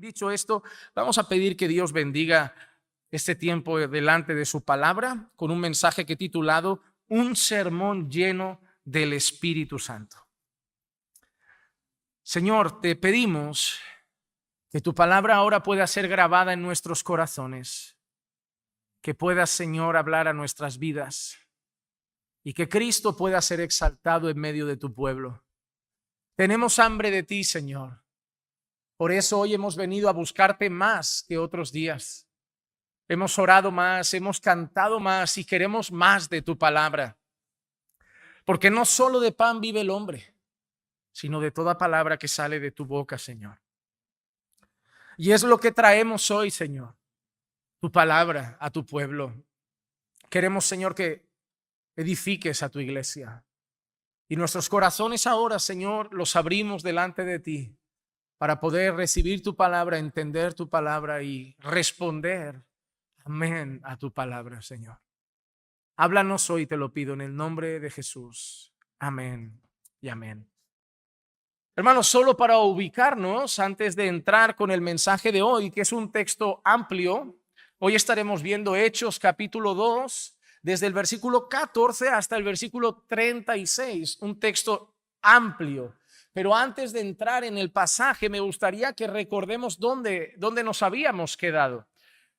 Dicho esto, vamos a pedir que Dios bendiga este tiempo delante de su palabra con un mensaje que he titulado Un sermón lleno del Espíritu Santo. Señor, te pedimos que tu palabra ahora pueda ser grabada en nuestros corazones, que puedas, Señor, hablar a nuestras vidas y que Cristo pueda ser exaltado en medio de tu pueblo. Tenemos hambre de ti, Señor. Por eso hoy hemos venido a buscarte más que otros días. Hemos orado más, hemos cantado más y queremos más de tu palabra. Porque no solo de pan vive el hombre, sino de toda palabra que sale de tu boca, Señor. Y es lo que traemos hoy, Señor, tu palabra a tu pueblo. Queremos, Señor, que edifiques a tu iglesia. Y nuestros corazones ahora, Señor, los abrimos delante de ti para poder recibir tu palabra, entender tu palabra y responder amén a tu palabra, Señor. Háblanos hoy, te lo pido, en el nombre de Jesús. Amén y amén. Hermanos, solo para ubicarnos antes de entrar con el mensaje de hoy, que es un texto amplio, hoy estaremos viendo Hechos capítulo 2, desde el versículo 14 hasta el versículo 36, un texto amplio. Pero antes de entrar en el pasaje, me gustaría que recordemos dónde nos habíamos quedado.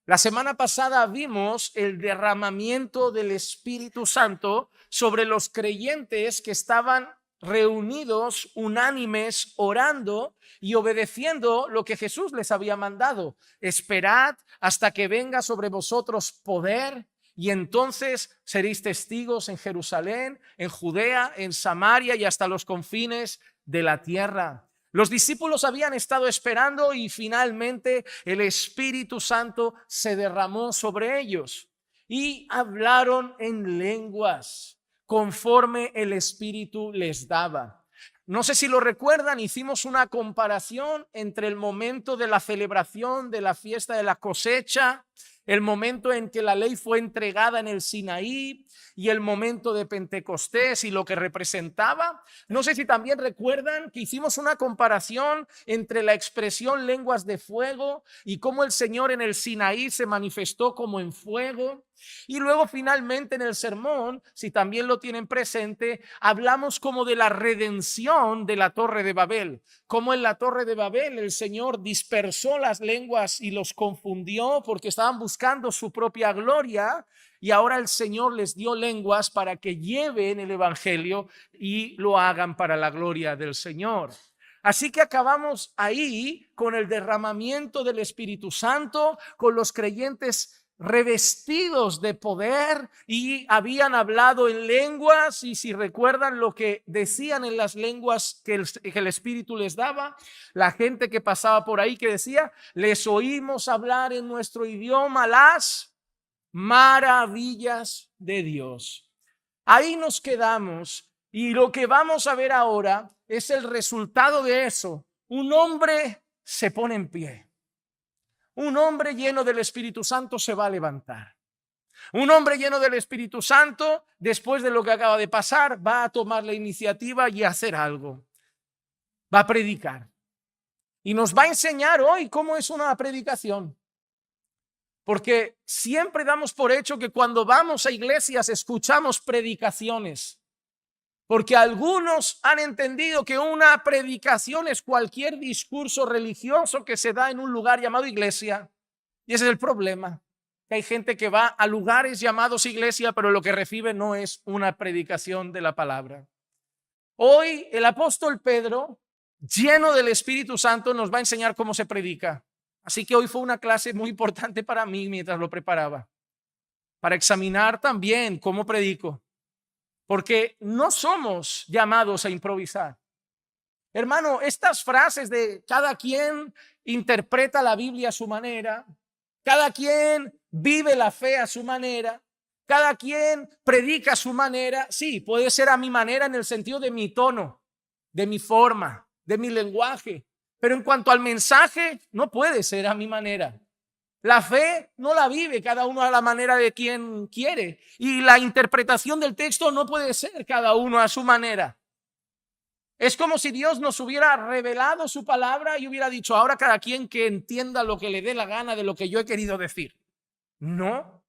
La semana pasada vimos el derramamiento del Espíritu Santo sobre los creyentes que estaban reunidos, unánimes, orando y obedeciendo lo que Jesús les había mandado. Esperad hasta que venga sobre vosotros poder y entonces seréis testigos en Jerusalén, en Judea, en Samaria y hasta los confines de la tierra. Los discípulos habían estado esperando y finalmente el Espíritu Santo se derramó sobre ellos y hablaron en lenguas conforme el Espíritu les daba. No sé si lo recuerdan, hicimos una comparación entre el momento de la celebración de la fiesta de la cosecha, el momento en que la ley fue entregada en el Sinaí y el momento de Pentecostés y lo que representaba. No sé si también recuerdan que hicimos una comparación entre la expresión lenguas de fuego y cómo el Señor en el Sinaí se manifestó como en fuego. Y luego finalmente en el sermón, si también lo tienen presente, hablamos como de la redención de la Torre de Babel. Como en la Torre de Babel el Señor dispersó las lenguas y los confundió porque estaban buscando su propia gloria. Y ahora el Señor les dio lenguas para que lleven el evangelio y lo hagan para la gloria del Señor. Así que acabamos ahí con el derramamiento del Espíritu Santo, con los creyentes revestidos de poder y habían hablado en lenguas, y si recuerdan lo que decían en las lenguas que el Espíritu les daba, la gente que pasaba por ahí que decía, les oímos hablar en nuestro idioma las maravillas de Dios. Ahí nos quedamos y lo que vamos a ver ahora es el resultado de eso. Un hombre se pone en pie. Un hombre lleno del Espíritu Santo se va a levantar. Un hombre lleno del Espíritu Santo, después de lo que acaba de pasar, va a tomar la iniciativa y a hacer algo. Va a predicar. Y nos va a enseñar hoy cómo es una predicación. Porque siempre damos por hecho que cuando vamos a iglesias escuchamos predicaciones. Porque algunos han entendido que una predicación es cualquier discurso religioso que se da en un lugar llamado iglesia. Y ese es el problema. Que hay gente que va a lugares llamados iglesia, pero lo que recibe no es una predicación de la palabra. Hoy el apóstol Pedro, lleno del Espíritu Santo, nos va a enseñar cómo se predica. Así que hoy fue una clase muy importante para mí mientras lo preparaba. Para examinar también cómo predico. Porque no somos llamados a improvisar. Hermano, estas frases de cada quien interpreta la Biblia a su manera, cada quien vive la fe a su manera, cada quien predica a su manera. Sí, puede ser a mi manera en el sentido de mi tono, de mi forma, de mi lenguaje. Pero en cuanto al mensaje, no puede ser a mi manera. La fe no la vive cada uno a la manera de quien quiere. Y la interpretación del texto no puede ser cada uno a su manera. Es como si Dios nos hubiera revelado su palabra y hubiera dicho, ahora cada quien que entienda lo que le dé la gana de lo que yo he querido decir. No,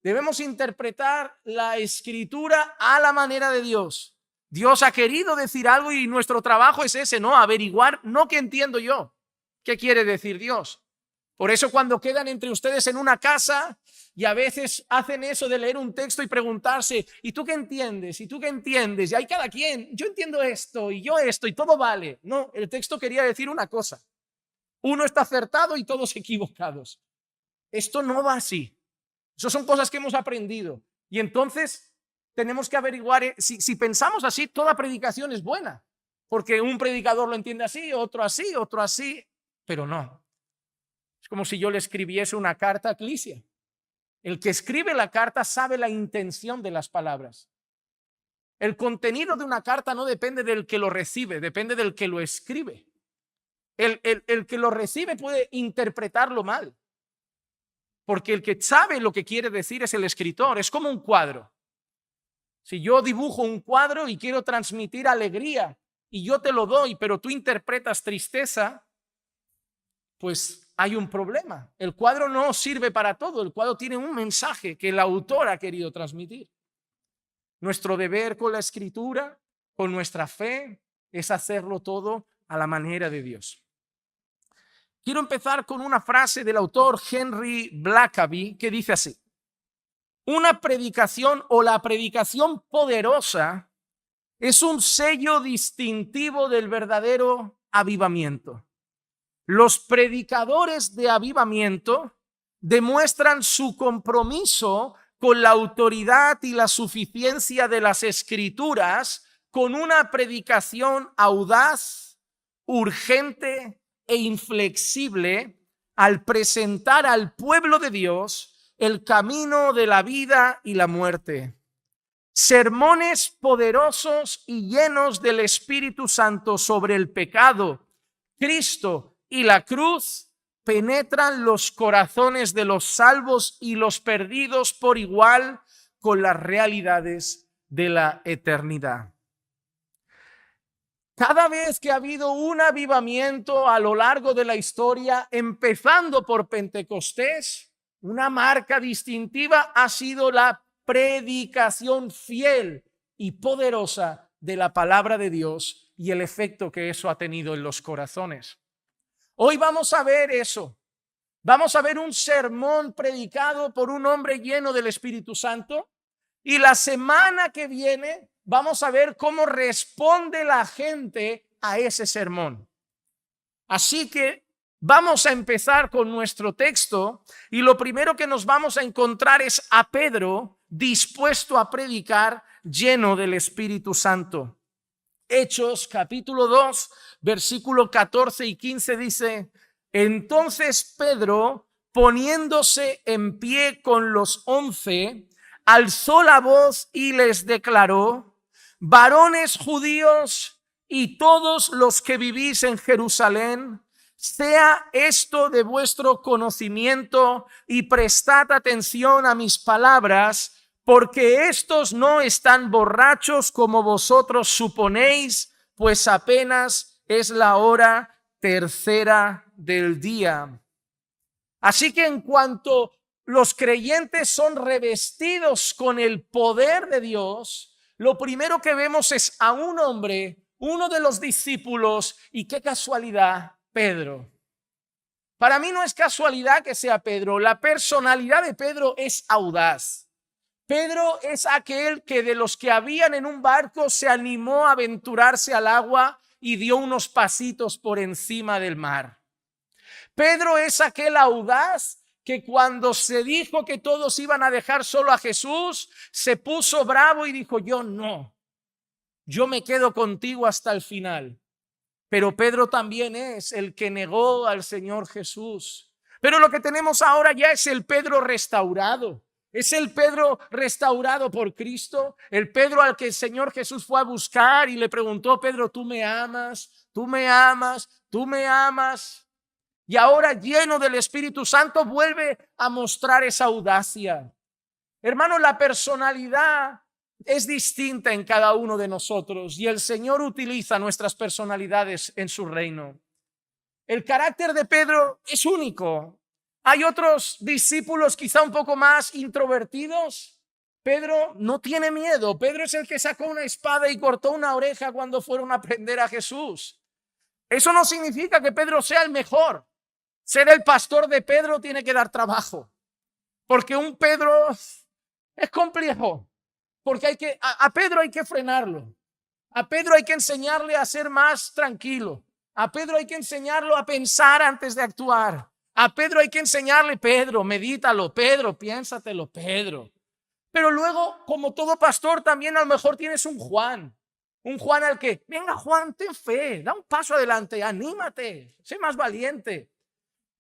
debemos interpretar la Escritura a la manera de Dios. Dios ha querido decir algo y nuestro trabajo es ese, ¿no? Averiguar, no qué entiendo yo, qué quiere decir Dios. Por eso cuando quedan entre ustedes en una casa y a veces hacen eso de leer un texto y preguntarse, ¿y tú qué entiendes? ¿Y tú qué entiendes? Y hay cada quien, yo entiendo esto y yo esto y todo vale. No, el texto quería decir una cosa. Uno está acertado y todos equivocados. Esto no va así. Esas son cosas que hemos aprendido. Y entonces tenemos que averiguar, si pensamos así, toda predicación es buena. Porque un predicador lo entiende así, otro así, pero no. Es como si yo le escribiese una carta a Clisia. El que escribe la carta sabe la intención de las palabras. El contenido de una carta no depende del que lo recibe, depende del que lo escribe. El que lo recibe puede interpretarlo mal. Porque el que sabe lo que quiere decir es el escritor. Es como un cuadro. Si yo dibujo un cuadro y quiero transmitir alegría y yo te lo doy, pero tú interpretas tristeza, pues hay un problema. El cuadro no sirve para todo. El cuadro tiene un mensaje que el autor ha querido transmitir. Nuestro deber con la Escritura, con nuestra fe, es hacerlo todo a la manera de Dios. Quiero empezar con una frase del autor Henry Blackaby que dice así: una predicación o la predicación poderosa es un sello distintivo del verdadero avivamiento. Los predicadores de avivamiento demuestran su compromiso con la autoridad y la suficiencia de las Escrituras con una predicación audaz, urgente e inflexible al presentar al pueblo de Dios el camino de la vida y la muerte. Sermones poderosos y llenos del Espíritu Santo sobre el pecado, Cristo y la cruz penetran los corazones de los salvos y los perdidos por igual con las realidades de la eternidad. Cada vez que ha habido un avivamiento a lo largo de la historia, empezando por Pentecostés, una marca distintiva ha sido la predicación fiel y poderosa de la palabra de Dios y el efecto que eso ha tenido en los corazones. Hoy vamos a ver eso. Vamos a ver un sermón predicado por un hombre lleno del Espíritu Santo y la semana que viene vamos a ver cómo responde la gente a ese sermón. Así que vamos a empezar con nuestro texto y lo primero que nos vamos a encontrar es a Pedro dispuesto a predicar lleno del Espíritu Santo. Hechos capítulo 2, versículo 14 y 15 dice: entonces Pedro, poniéndose en pie con los 11, alzó la voz y les declaró: varones judíos y todos los que vivís en Jerusalén, sea esto de vuestro conocimiento y prestad atención a mis palabras, porque estos no están borrachos como vosotros suponéis, pues apenas es la hora tercera del día. Así que en cuanto los creyentes son revestidos con el poder de Dios, lo primero que vemos es a un hombre, uno de los discípulos, y qué casualidad, Pedro. Para mí no es casualidad que sea Pedro. La personalidad de Pedro es audaz. Pedro es aquel que de los que habían en un barco se animó a aventurarse al agua y dio unos pasitos por encima del mar. Pedro es aquel audaz que cuando se dijo que todos iban a dejar solo a Jesús, se puso bravo y dijo: yo no, yo me quedo contigo hasta el final. Pero Pedro también es el que negó al Señor Jesús. Pero lo que tenemos ahora ya es el Pedro restaurado. Es el Pedro restaurado por Cristo, el Pedro al que el Señor Jesús fue a buscar y le preguntó: Pedro, ¿tú me amas? ¿Tú me amas? ¿Tú me amas? Y ahora, lleno del Espíritu Santo, vuelve a mostrar esa audacia. Hermano, la personalidad es distinta en cada uno de nosotros y el Señor utiliza nuestras personalidades en su reino. El carácter de Pedro es único. Hay otros discípulos quizá un poco más introvertidos. Pedro no tiene miedo. Pedro es el que sacó una espada y cortó una oreja cuando fueron a prender a Jesús. Eso no significa que Pedro sea el mejor. Ser el pastor de Pedro tiene que dar trabajo, porque un Pedro es complejo, porque a Pedro hay que frenarlo. A Pedro hay que enseñarle a ser más tranquilo. A Pedro hay que enseñarlo a pensar antes de actuar. A Pedro hay que enseñarle, Pedro, medítalo, Pedro, piénsatelo, Pedro. Pero luego, como todo pastor, también a lo mejor tienes un Juan al que, venga Juan, ten fe, da un paso adelante, anímate, sé más valiente.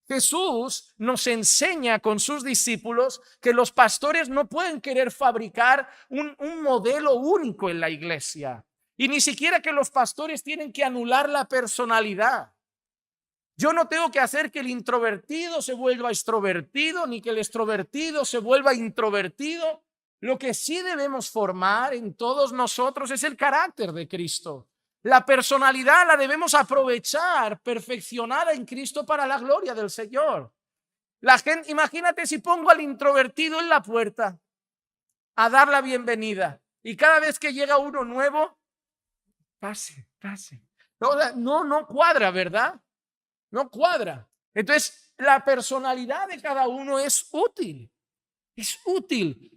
Jesús nos enseña con sus discípulos que los pastores no pueden querer fabricar un modelo único en la iglesia. Y ni siquiera que los pastores tienen que anular la personalidad. Yo no tengo que hacer que el introvertido se vuelva extrovertido, ni que el extrovertido se vuelva introvertido. Lo que sí debemos formar en todos nosotros es el carácter de Cristo. La personalidad la debemos aprovechar, perfeccionada en Cristo para la gloria del Señor. La gente, imagínate si pongo al introvertido en la puerta a dar la bienvenida y cada vez que llega uno nuevo, pase. No cuadra, ¿verdad? No cuadra. Entonces, la personalidad de cada uno es útil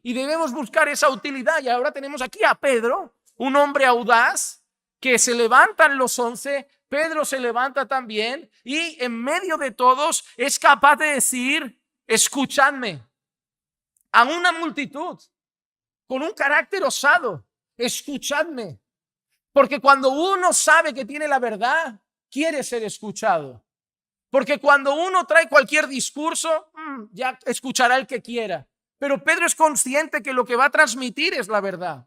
y debemos buscar esa utilidad. Y ahora tenemos aquí a Pedro, un hombre audaz, que se levantan los 11, Pedro se levanta también y en medio de todos es capaz de decir, escuchadme, a una multitud con un carácter osado, escuchadme, porque cuando uno sabe que tiene la verdad, quiere ser escuchado, porque cuando uno trae cualquier discurso, ya escuchará el que quiera, pero Pedro es consciente que lo que va a transmitir es la verdad.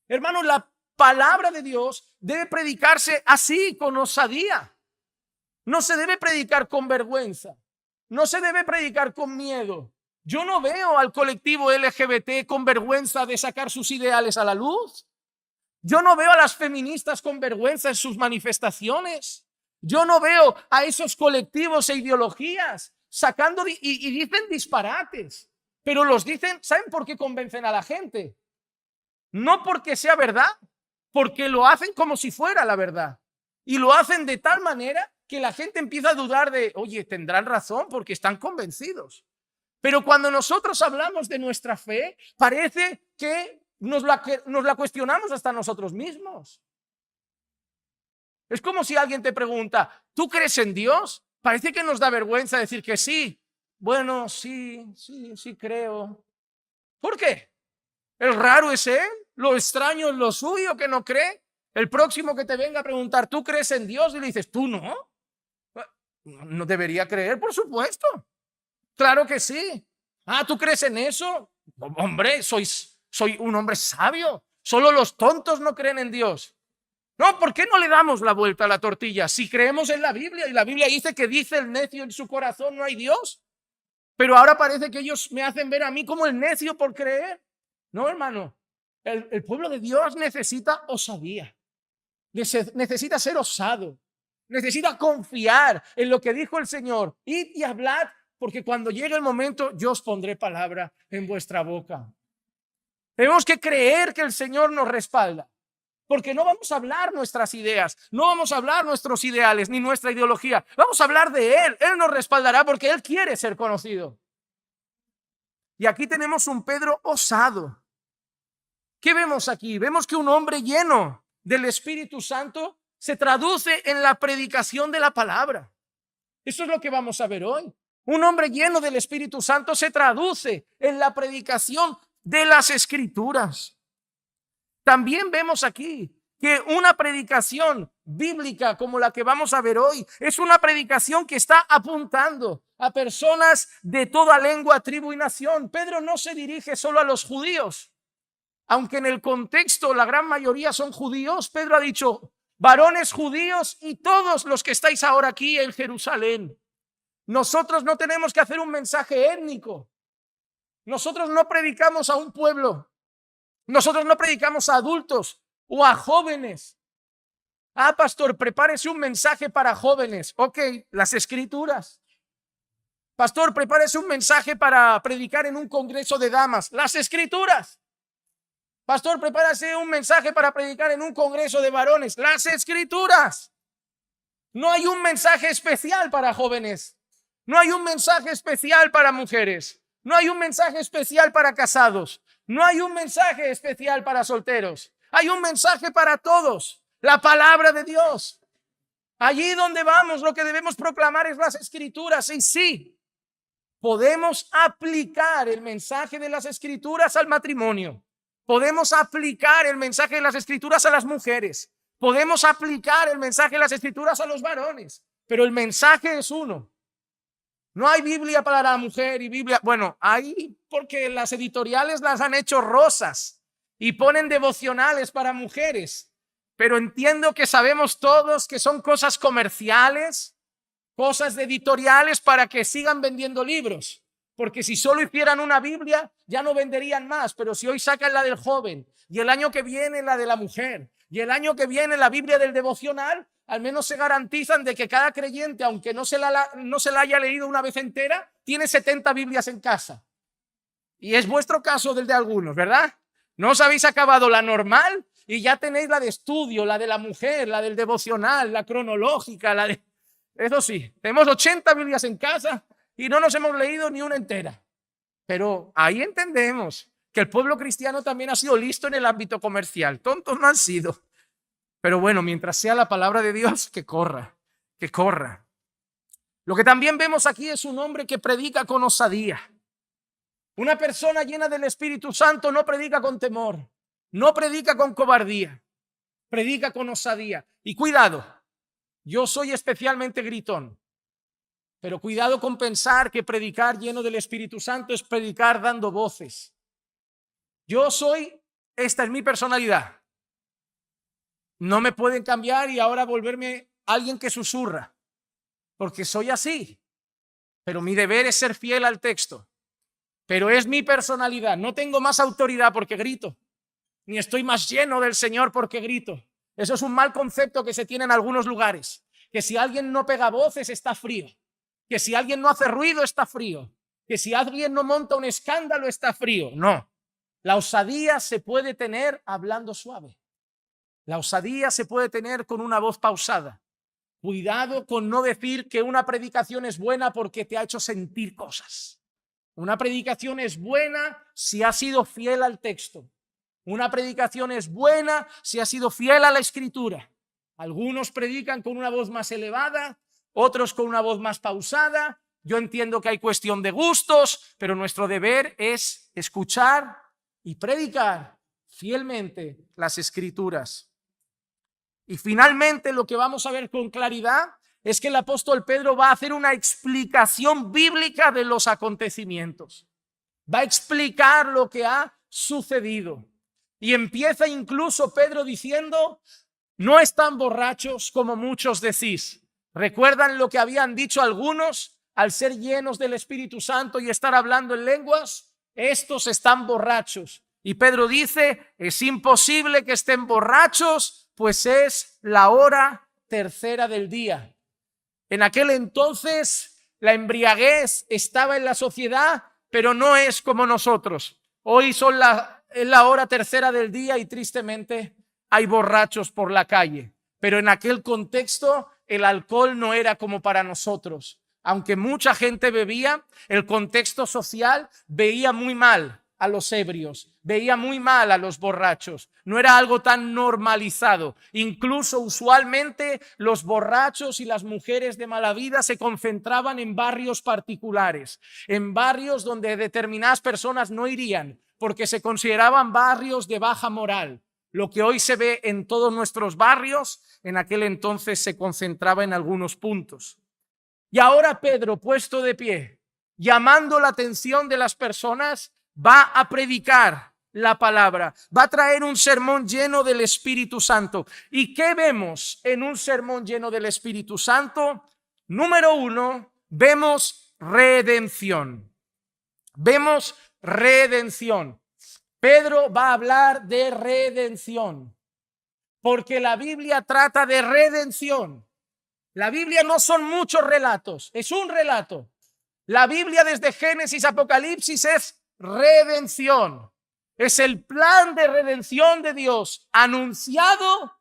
Hermanos, la palabra de Dios debe predicarse así, con osadía. No se debe predicar con vergüenza. No se debe predicar con miedo. Yo no veo al colectivo LGBT con vergüenza de sacar sus ideales a la luz. Yo no veo a las feministas con vergüenza en sus manifestaciones. Yo no veo a esos colectivos e ideologías sacando y dicen disparates. Pero los dicen, ¿saben por qué convencen a la gente? No porque sea verdad, porque lo hacen como si fuera la verdad. Y lo hacen de tal manera que la gente empieza a dudar de, oye, tendrán razón porque están convencidos. Pero cuando nosotros hablamos de nuestra fe, parece que nos la cuestionamos hasta nosotros mismos. Es como si alguien te pregunta, ¿tú crees en Dios? Parece que nos da vergüenza decir que sí. Bueno, sí creo. ¿Por qué? ¿El raro es él? ¿Lo extraño es lo suyo que no cree? El próximo que te venga a preguntar, ¿tú crees en Dios? Y le dices, ¿tú no? No debería creer, por supuesto. Claro que sí. Ah, ¿tú crees en eso? Hombre, soy un hombre sabio. Solo los tontos no creen en Dios. No, ¿por qué no le damos la vuelta a la tortilla? Si creemos en la Biblia y la Biblia dice que dice el necio en su corazón no hay Dios. Pero ahora parece que ellos me hacen ver a mí como el necio por creer. No, hermano, el pueblo de Dios necesita osadía, necesita ser osado, necesita confiar en lo que dijo el Señor. Id y hablad, porque cuando llegue el momento yo os pondré palabra en vuestra boca. Tenemos que creer que el Señor nos respalda, porque no vamos a hablar nuestras ideas, no vamos a hablar nuestros ideales ni nuestra ideología, vamos a hablar de Él. Él nos respaldará porque Él quiere ser conocido. Y aquí tenemos un Pedro osado. ¿Qué vemos aquí? Vemos que un hombre lleno del Espíritu Santo se traduce en la predicación de la palabra. Eso es lo que vamos a ver hoy. Un hombre lleno del Espíritu Santo se traduce en la predicación de las Escrituras. También vemos aquí que una predicación bíblica como la que vamos a ver hoy es una predicación que está apuntando a personas de toda lengua, tribu y nación. Pedro no se dirige solo a los judíos. Aunque en el contexto la gran mayoría son judíos, Pedro ha dicho, varones judíos y todos los que estáis ahora aquí en Jerusalén. Nosotros no tenemos que hacer un mensaje étnico. Nosotros no predicamos a un pueblo. Nosotros no predicamos a adultos o a jóvenes. Ah, pastor, prepárese un mensaje para jóvenes. Ok, las Escrituras. Pastor, prepárese un mensaje para predicar en un congreso de damas. Las Escrituras. Pastor, prepárese un mensaje para predicar en un congreso de varones. Las Escrituras. No hay un mensaje especial para jóvenes. No hay un mensaje especial para mujeres. No hay un mensaje especial para casados. No hay un mensaje especial para solteros. Hay un mensaje para todos. La palabra de Dios. Allí donde vamos, lo que debemos proclamar es las Escrituras. Y sí, podemos aplicar el mensaje de las Escrituras al matrimonio. Podemos aplicar el mensaje de las Escrituras a las mujeres. Podemos aplicar el mensaje de las Escrituras a los varones. Pero el mensaje es uno. No hay Biblia para la mujer y Biblia. Bueno, hay porque las editoriales las han hecho rosas y ponen devocionales para mujeres. Pero entiendo que sabemos todos que son cosas comerciales, cosas de editoriales para que sigan vendiendo libros. Porque si solo hicieran una Biblia, ya no venderían más. Pero si hoy sacan la del joven y el año que viene la de la mujer y el año que viene la Biblia del devocional, al menos se garantizan de que cada creyente, aunque no se la haya leído una vez entera, tiene 70 Biblias en casa. Y es vuestro caso del de algunos, ¿verdad? No os habéis acabado la normal y ya tenéis la de estudio, la de la mujer, la del devocional, la cronológica, la de... Eso sí, tenemos 80 Biblias en casa y no nos hemos leído ni una entera. Pero ahí entendemos que el pueblo cristiano también ha sido listo en el ámbito comercial. Tontos no han sido. Pero bueno, mientras sea la palabra de Dios, que corra, que corra. Lo que también vemos aquí es un hombre que predica con osadía. Una persona llena del Espíritu Santo no predica con temor, no predica con cobardía, predica con osadía. Y cuidado, yo soy especialmente gritón, pero cuidado con pensar que predicar lleno del Espíritu Santo es predicar dando voces. Esta es mi personalidad. No me pueden cambiar y ahora volverme alguien que susurra, porque soy así. Pero mi deber es ser fiel al texto. Pero es mi personalidad. No tengo más autoridad porque grito, ni estoy más lleno del Señor porque grito. Eso es un mal concepto que se tiene en algunos lugares. Que si alguien no pega voces está frío. Que si alguien no hace ruido está frío. Que si alguien no monta un escándalo está frío. No. La osadía se puede tener hablando suave. La osadía se puede tener con una voz pausada. Cuidado con no decir que una predicación es buena porque te ha hecho sentir cosas. Una predicación es buena si ha sido fiel al texto. Una predicación es buena si ha sido fiel a la Escritura. Algunos predican con una voz más elevada, otros con una voz más pausada. Yo entiendo que hay cuestión de gustos, pero nuestro deber es escuchar y predicar fielmente las Escrituras. Y finalmente lo que vamos a ver con claridad es que el apóstol Pedro va a hacer una explicación bíblica de los acontecimientos. Va a explicar lo que ha sucedido. Y empieza incluso Pedro diciendo, no están borrachos como muchos decís. ¿Recuerdan lo que habían dicho algunos al ser llenos del Espíritu Santo y estar hablando en lenguas? Estos están borrachos. Y Pedro dice, es imposible que estén borrachos, pues es la hora tercera del día. En aquel entonces la embriaguez estaba en la sociedad, pero no es como nosotros. Hoy es la hora tercera del día y tristemente hay borrachos por la calle. Pero en aquel contexto el alcohol no era como para nosotros. Aunque mucha gente bebía, el contexto social veía muy mal a los ebrios, veía muy mal a los borrachos. No era algo tan normalizado. Incluso usualmente los borrachos y las mujeres de mala vida se concentraban en barrios particulares, en barrios donde determinadas personas no irían, porque se consideraban barrios de baja moral. Lo que hoy se ve en todos nuestros barrios, en aquel entonces se concentraba en algunos puntos. Y ahora Pedro, puesto de pie, llamando la atención de las personas, va a predicar la palabra, va a traer un sermón lleno del Espíritu Santo. ¿Y qué vemos en un sermón lleno del Espíritu Santo? Número 1, vemos redención. Vemos redención. Pedro va a hablar de redención, porque la Biblia trata de redención. La Biblia no son muchos relatos, es un relato. La Biblia desde Génesis a Apocalipsis es redención. Es el plan de redención de Dios anunciado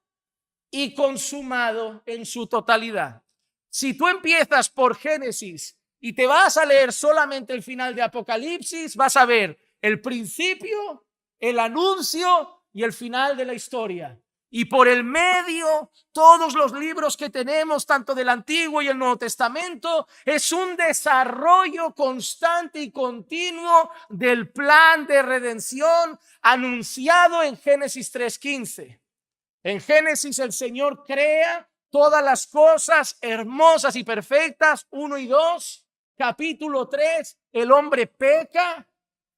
y consumado en su totalidad. Si tú empiezas por Génesis y te vas a leer solamente el final de Apocalipsis, vas a ver el principio, el anuncio y el final de la historia. Y por el medio, todos los libros que tenemos, tanto del Antiguo y el Nuevo Testamento, es un desarrollo constante y continuo del plan de redención anunciado en Génesis 3:15. En Génesis el Señor crea todas las cosas hermosas y perfectas, 1 y 2. Capítulo 3, el hombre peca.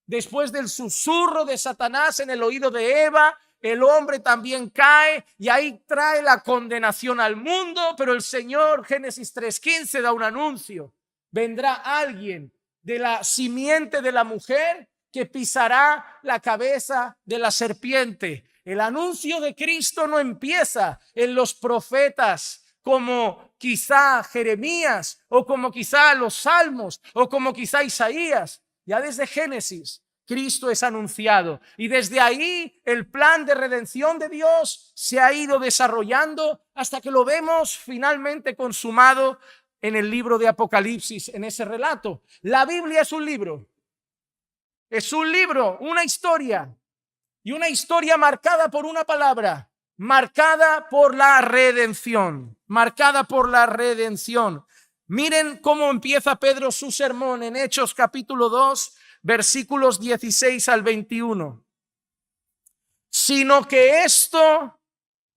Después del susurro de Satanás en el oído de Eva, el hombre también cae y ahí trae la condenación al mundo. Pero el Señor, Génesis 3:15, da un anuncio. Vendrá alguien de la simiente de la mujer que pisará la cabeza de la serpiente. El anuncio de Cristo no empieza en los profetas como quizá Jeremías o como quizá los Salmos o como quizá Isaías. Ya desde Génesis Cristo es anunciado y desde ahí el plan de redención de Dios se ha ido desarrollando hasta que lo vemos finalmente consumado en el libro de Apocalipsis, en ese relato. La Biblia es un libro, una historia, y una historia marcada por una palabra, marcada por la redención, marcada por la redención. Miren cómo empieza Pedro su sermón en Hechos capítulo 2, versículos 16 al 21. Sino que esto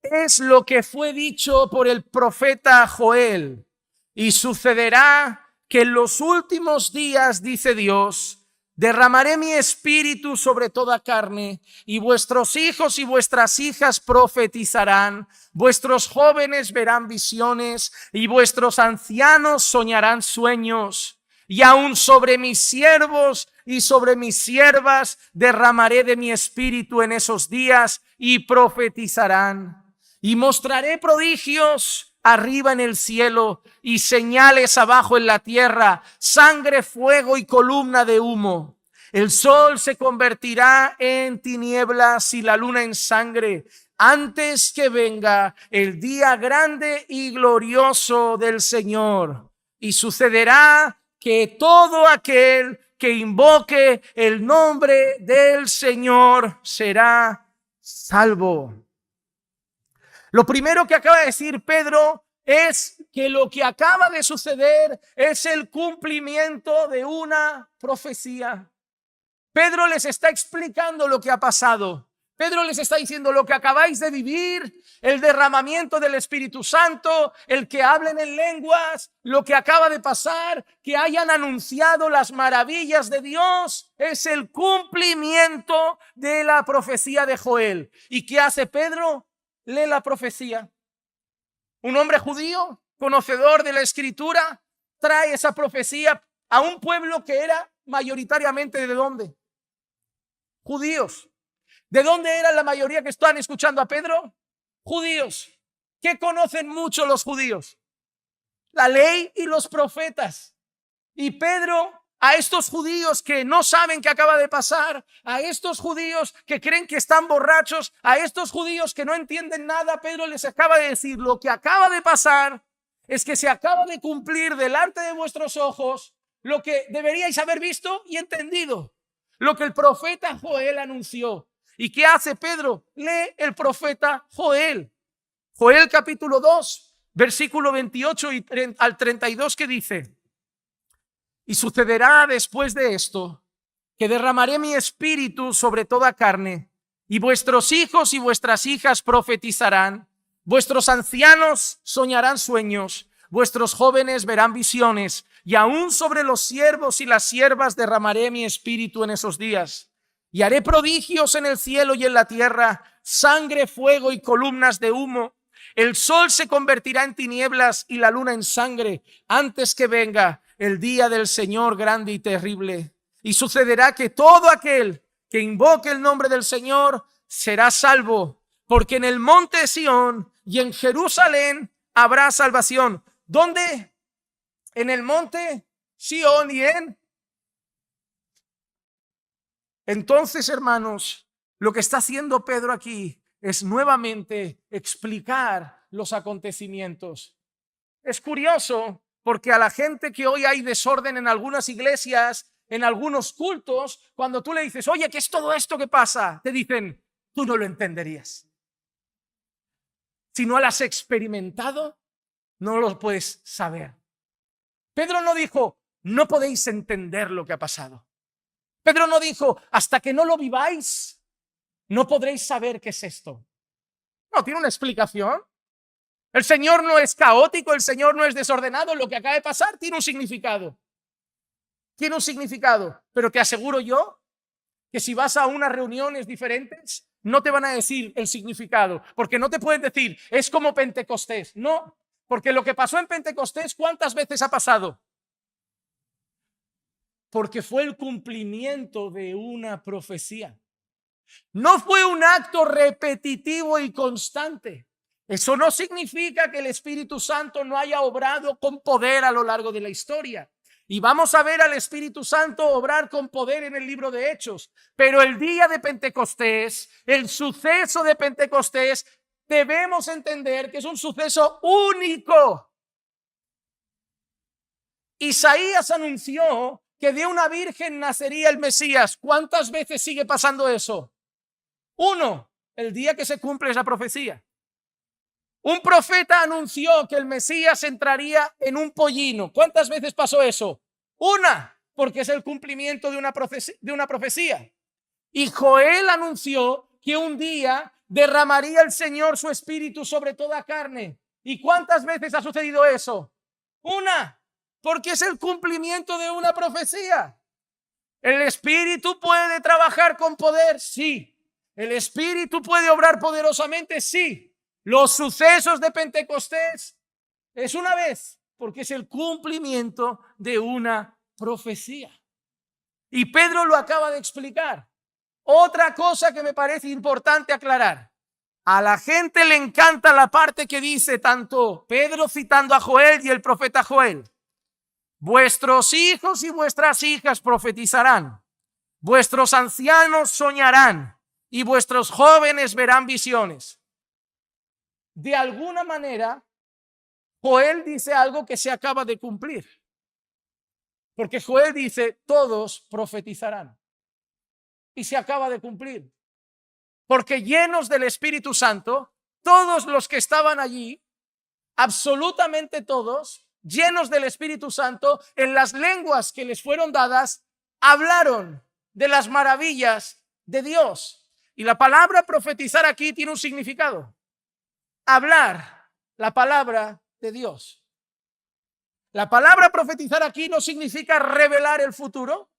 es lo que fue dicho por el profeta Joel, y sucederá que en los últimos días, dice Dios, derramaré mi espíritu sobre toda carne, y vuestros hijos y vuestras hijas profetizarán, vuestros jóvenes verán visiones, y vuestros ancianos soñarán sueños. Y aún sobre mis siervos y sobre mis siervas derramaré de mi espíritu en esos días, y profetizarán. Y mostraré prodigios arriba en el cielo y señales abajo en la tierra, sangre, fuego y columna de humo. El sol se convertirá en tinieblas y la luna en sangre, antes que venga el día grande y glorioso del Señor. Y sucederá que todo aquel que invoque el nombre del Señor será salvo. Lo primero que acaba de decir Pedro es que lo que acaba de suceder es el cumplimiento de una profecía. Pedro les está explicando lo que ha pasado. Pedro les está diciendo lo que acabáis de vivir, el derramamiento del Espíritu Santo, el que hablen en lenguas, lo que acaba de pasar, que hayan anunciado las maravillas de Dios, es el cumplimiento de la profecía de Joel. ¿Y qué hace Pedro? Lee la profecía. Un hombre judío, conocedor de la Escritura, trae esa profecía a un pueblo que era mayoritariamente ¿de dónde? Judíos. ¿De dónde era la mayoría que están escuchando a Pedro? Judíos. ¿Qué conocen mucho los judíos? La ley y los profetas. Y Pedro, a estos judíos que no saben qué acaba de pasar, a estos judíos que creen que están borrachos, a estos judíos que no entienden nada, Pedro les acaba de decir: lo que acaba de pasar es que se acaba de cumplir delante de vuestros ojos lo que deberíais haber visto y entendido, lo que el profeta Joel anunció. ¿Y qué hace Pedro? Lee el profeta Joel. Joel capítulo 2, versículo 28 al 32, que dice: y sucederá después de esto que derramaré mi espíritu sobre toda carne, y vuestros hijos y vuestras hijas profetizarán, vuestros ancianos soñarán sueños, vuestros jóvenes verán visiones, y aún sobre los siervos y las siervas derramaré mi espíritu en esos días. Y haré prodigios en el cielo y en la tierra, sangre, fuego y columnas de humo. El sol se convertirá en tinieblas y la luna en sangre, antes que venga el día del Señor grande y terrible. Y sucederá que todo aquel que invoque el nombre del Señor será salvo, porque en el monte Sión y en Jerusalén habrá salvación. ¿Dónde? En el monte Sión y en... Entonces, hermanos, lo que está haciendo Pedro aquí es nuevamente explicar los acontecimientos. Es curioso porque a la gente que hoy hay desorden en algunas iglesias, en algunos cultos, cuando tú le dices, oye, ¿qué es todo esto que pasa? Te dicen, tú no lo entenderías. Si no lo has experimentado, no lo puedes saber. Pedro no dijo, no podéis entender lo que ha pasado. Pedro no dijo, hasta que no lo viváis, no podréis saber qué es esto. No, tiene una explicación. El Señor no es caótico, el Señor no es desordenado. Lo que acaba de pasar tiene un significado. Tiene un significado. Pero te aseguro yo que si vas a unas reuniones diferentes, no te van a decir el significado. Porque no te pueden decir, es como Pentecostés. No, porque lo que pasó en Pentecostés, ¿cuántas veces ha pasado? Porque fue el cumplimiento de una profecía. No fue un acto repetitivo y constante. Eso no significa que el Espíritu Santo no haya obrado con poder a lo largo de la historia. Y vamos a ver al Espíritu Santo obrar con poder en el libro de Hechos. Pero el día de Pentecostés, el suceso de Pentecostés, debemos entender que es un suceso único. Isaías anunció que de una virgen nacería el Mesías. ¿Cuántas veces sigue pasando eso? 1, el día que se cumple esa profecía. Un profeta anunció que el Mesías entraría en un pollino. ¿Cuántas veces pasó eso? 1, porque es el cumplimiento de una profecía. Y Joel anunció que un día derramaría el Señor su espíritu sobre toda carne. ¿Y cuántas veces ha sucedido eso? 1, porque es el cumplimiento de una profecía. ¿El Espíritu puede trabajar con poder? Sí. ¿El Espíritu puede obrar poderosamente? Sí. Los sucesos de Pentecostés es una vez, porque es el cumplimiento de una profecía. Y Pedro lo acaba de explicar. Otra cosa que me parece importante aclarar. A la gente le encanta la parte que dice tanto Pedro citando a Joel y el profeta Joel. Vuestros hijos y vuestras hijas profetizarán. Vuestros ancianos soñarán y vuestros jóvenes verán visiones. De alguna manera, Joel dice algo que se acaba de cumplir. Porque Joel dice, todos profetizarán. Y se acaba de cumplir. Porque llenos del Espíritu Santo, todos los que estaban allí, absolutamente todos, llenos del Espíritu Santo, en las lenguas que les fueron dadas, hablaron de las maravillas de Dios. Y la palabra profetizar aquí tiene un significado. Hablar la palabra de Dios. La palabra profetizar aquí no significa revelar el futuro.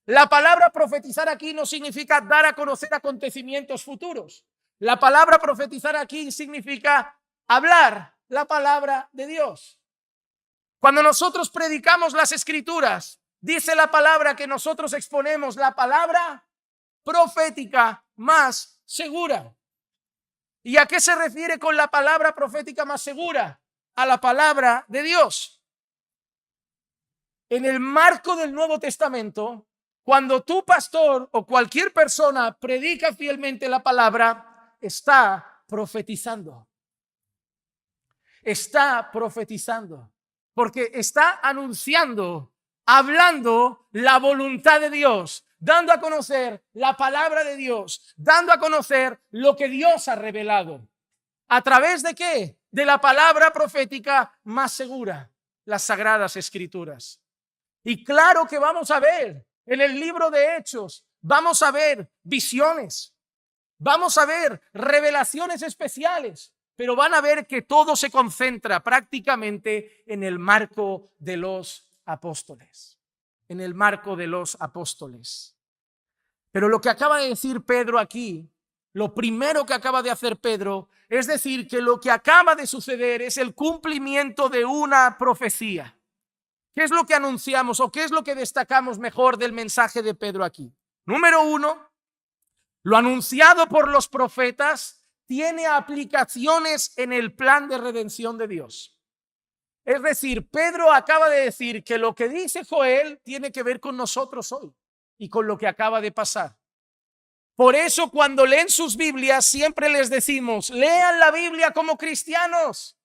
La palabra profetizar aquí no significa dar a conocer acontecimientos futuros. La palabra profetizar aquí significa hablar la palabra de Dios. Cuando nosotros predicamos las Escrituras, dice la palabra que nosotros exponemos la palabra profética más segura. ¿Y a qué se refiere con la palabra profética más segura? A la palabra de Dios. En el marco del Nuevo Testamento, cuando tu pastor o cualquier persona predica fielmente la palabra, está profetizando. Está profetizando. Porque está anunciando, hablando la voluntad de Dios, dando a conocer la palabra de Dios, dando a conocer lo que Dios ha revelado. ¿A través de qué? De la palabra profética más segura, las Sagradas Escrituras. Y claro que vamos a ver en el libro de Hechos, vamos a ver visiones, vamos a ver revelaciones especiales, pero van a ver que todo se concentra prácticamente en el marco de los apóstoles. En el marco de los apóstoles. Pero lo que acaba de decir Pedro aquí, lo primero que acaba de hacer Pedro, es decir que lo que acaba de suceder es el cumplimiento de una profecía. ¿Qué es lo que anunciamos o qué es lo que destacamos mejor del mensaje de Pedro aquí? Número 1, Lo anunciado por los profetas tiene aplicaciones en el plan de redención de Dios. Es decir, Pedro acaba de decir que lo que dice Joel tiene que ver con nosotros hoy y con lo que acaba de pasar. Por eso cuando leen sus Biblias siempre les decimos, lean la Biblia como cristianos.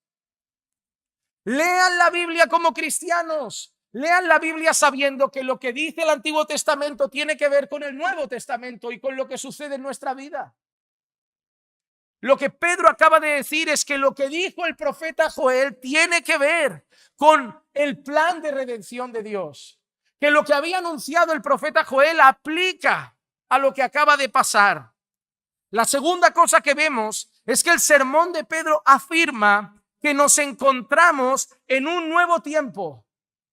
Lean la Biblia como cristianos. Lean la Biblia sabiendo que lo que dice el Antiguo Testamento tiene que ver con el Nuevo Testamento y con lo que sucede en nuestra vida. Lo que Pedro acaba de decir es que lo que dijo el profeta Joel tiene que ver con el plan de redención de Dios. Que lo que había anunciado el profeta Joel aplica a lo que acaba de pasar. La segunda cosa que vemos es que el sermón de Pedro afirma que nos encontramos en un nuevo tiempo,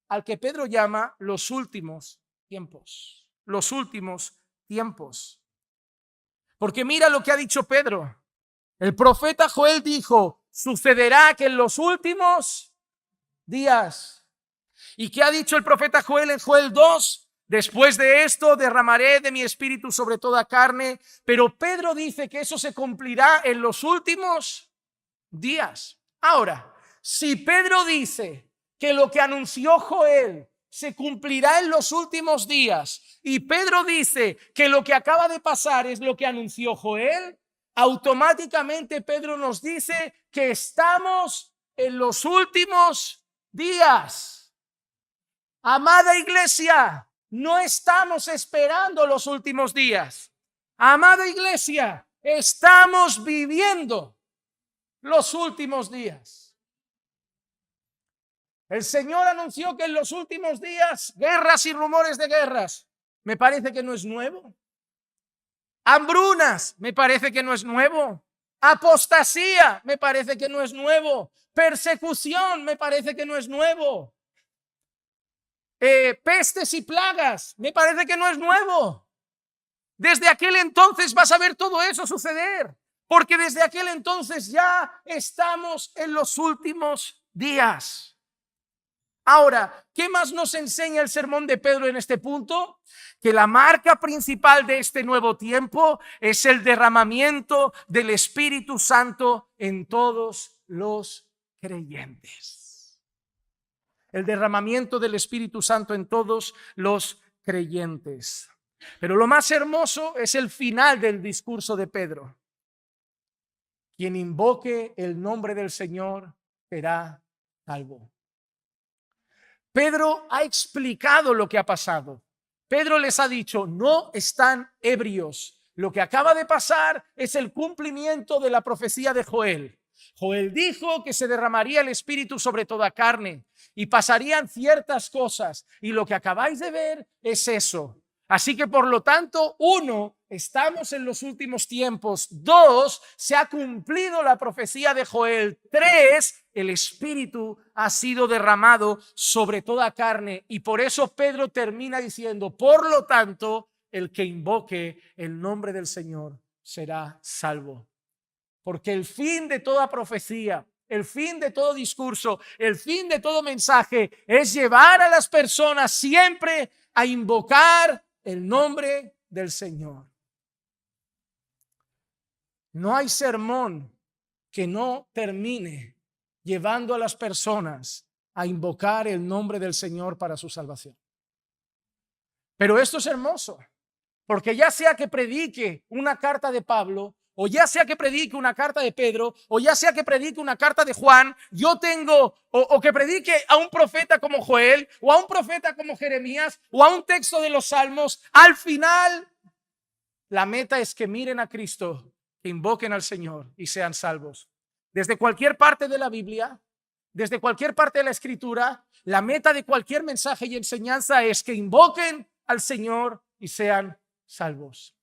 al que Pedro llama los últimos tiempos. Los últimos tiempos. Porque mira lo que ha dicho Pedro. El profeta Joel dijo, sucederá que en los últimos días. ¿Y qué ha dicho el profeta Joel en Joel 2? Después de esto derramaré de mi espíritu sobre toda carne. Pero Pedro dice que eso se cumplirá en los últimos días. Ahora, si Pedro dice que lo que anunció Joel se cumplirá en los últimos días y Pedro dice que lo que acaba de pasar es lo que anunció Joel, automáticamente Pedro nos dice que estamos en los últimos días. Amada iglesia, no estamos esperando los últimos días. Amada iglesia, estamos viviendo los últimos días. El Señor anunció que en los últimos días guerras y rumores de guerras. Me parece que no es nuevo. Hambrunas, me parece que no es nuevo. Apostasía, me parece que no es nuevo. Persecución, me parece que no es nuevo. Pestes y plagas, me parece que no es nuevo. Desde aquel entonces vas a ver todo eso suceder, porque desde aquel entonces ya estamos en los últimos días. Ahora, ¿qué más nos enseña el sermón de Pedro en este punto? Que la marca principal de este nuevo tiempo es el derramamiento del Espíritu Santo en todos los creyentes. El derramamiento del Espíritu Santo en todos los creyentes. Pero lo más hermoso es el final del discurso de Pedro. Quien invoque el nombre del Señor será salvo. Pedro ha explicado lo que ha pasado. Pedro les ha dicho, no están ebrios. Lo que acaba de pasar es el cumplimiento de la profecía de Joel. Joel dijo que se derramaría el Espíritu sobre toda carne y pasarían ciertas cosas. Y lo que acabáis de ver es eso. Así que por lo tanto, 1, estamos en los últimos tiempos. 2, se ha cumplido la profecía de Joel. 3, el Espíritu ha sido derramado sobre toda carne. Y por eso Pedro termina diciendo, por lo tanto, el que invoque el nombre del Señor será salvo. Porque el fin de toda profecía, el fin de todo discurso, el fin de todo mensaje es llevar a las personas siempre a invocar el nombre del Señor. No hay sermón que no termine llevando a las personas a invocar el nombre del Señor para su salvación. Pero esto es hermoso, porque ya sea que predique una carta de Pablo, o ya sea que predique una carta de Pedro, o ya sea que predique una carta de Juan, yo tengo, o que predique a un profeta como Joel, o a un profeta como Jeremías, o a un texto de los Salmos, al final la meta es que miren a Cristo, que invoquen al Señor y sean salvos. Desde cualquier parte de la Biblia, desde cualquier parte de la Escritura, la meta de cualquier mensaje y enseñanza es que invoquen al Señor y sean salvos.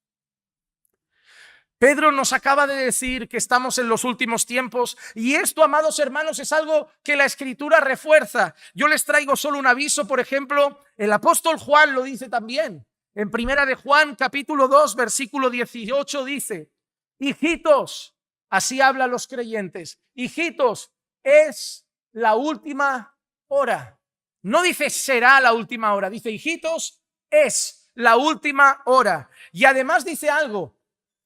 Pedro nos acaba de decir que estamos en los últimos tiempos y esto, amados hermanos, es algo que la Escritura refuerza. Yo les traigo solo un aviso, por ejemplo, el apóstol Juan lo dice también. En Primera de Juan, capítulo 2, versículo 18 dice, hijitos, así hablan los creyentes, hijitos, es la última hora. No dice será la última hora, dice hijitos, es la última hora. Y además dice algo.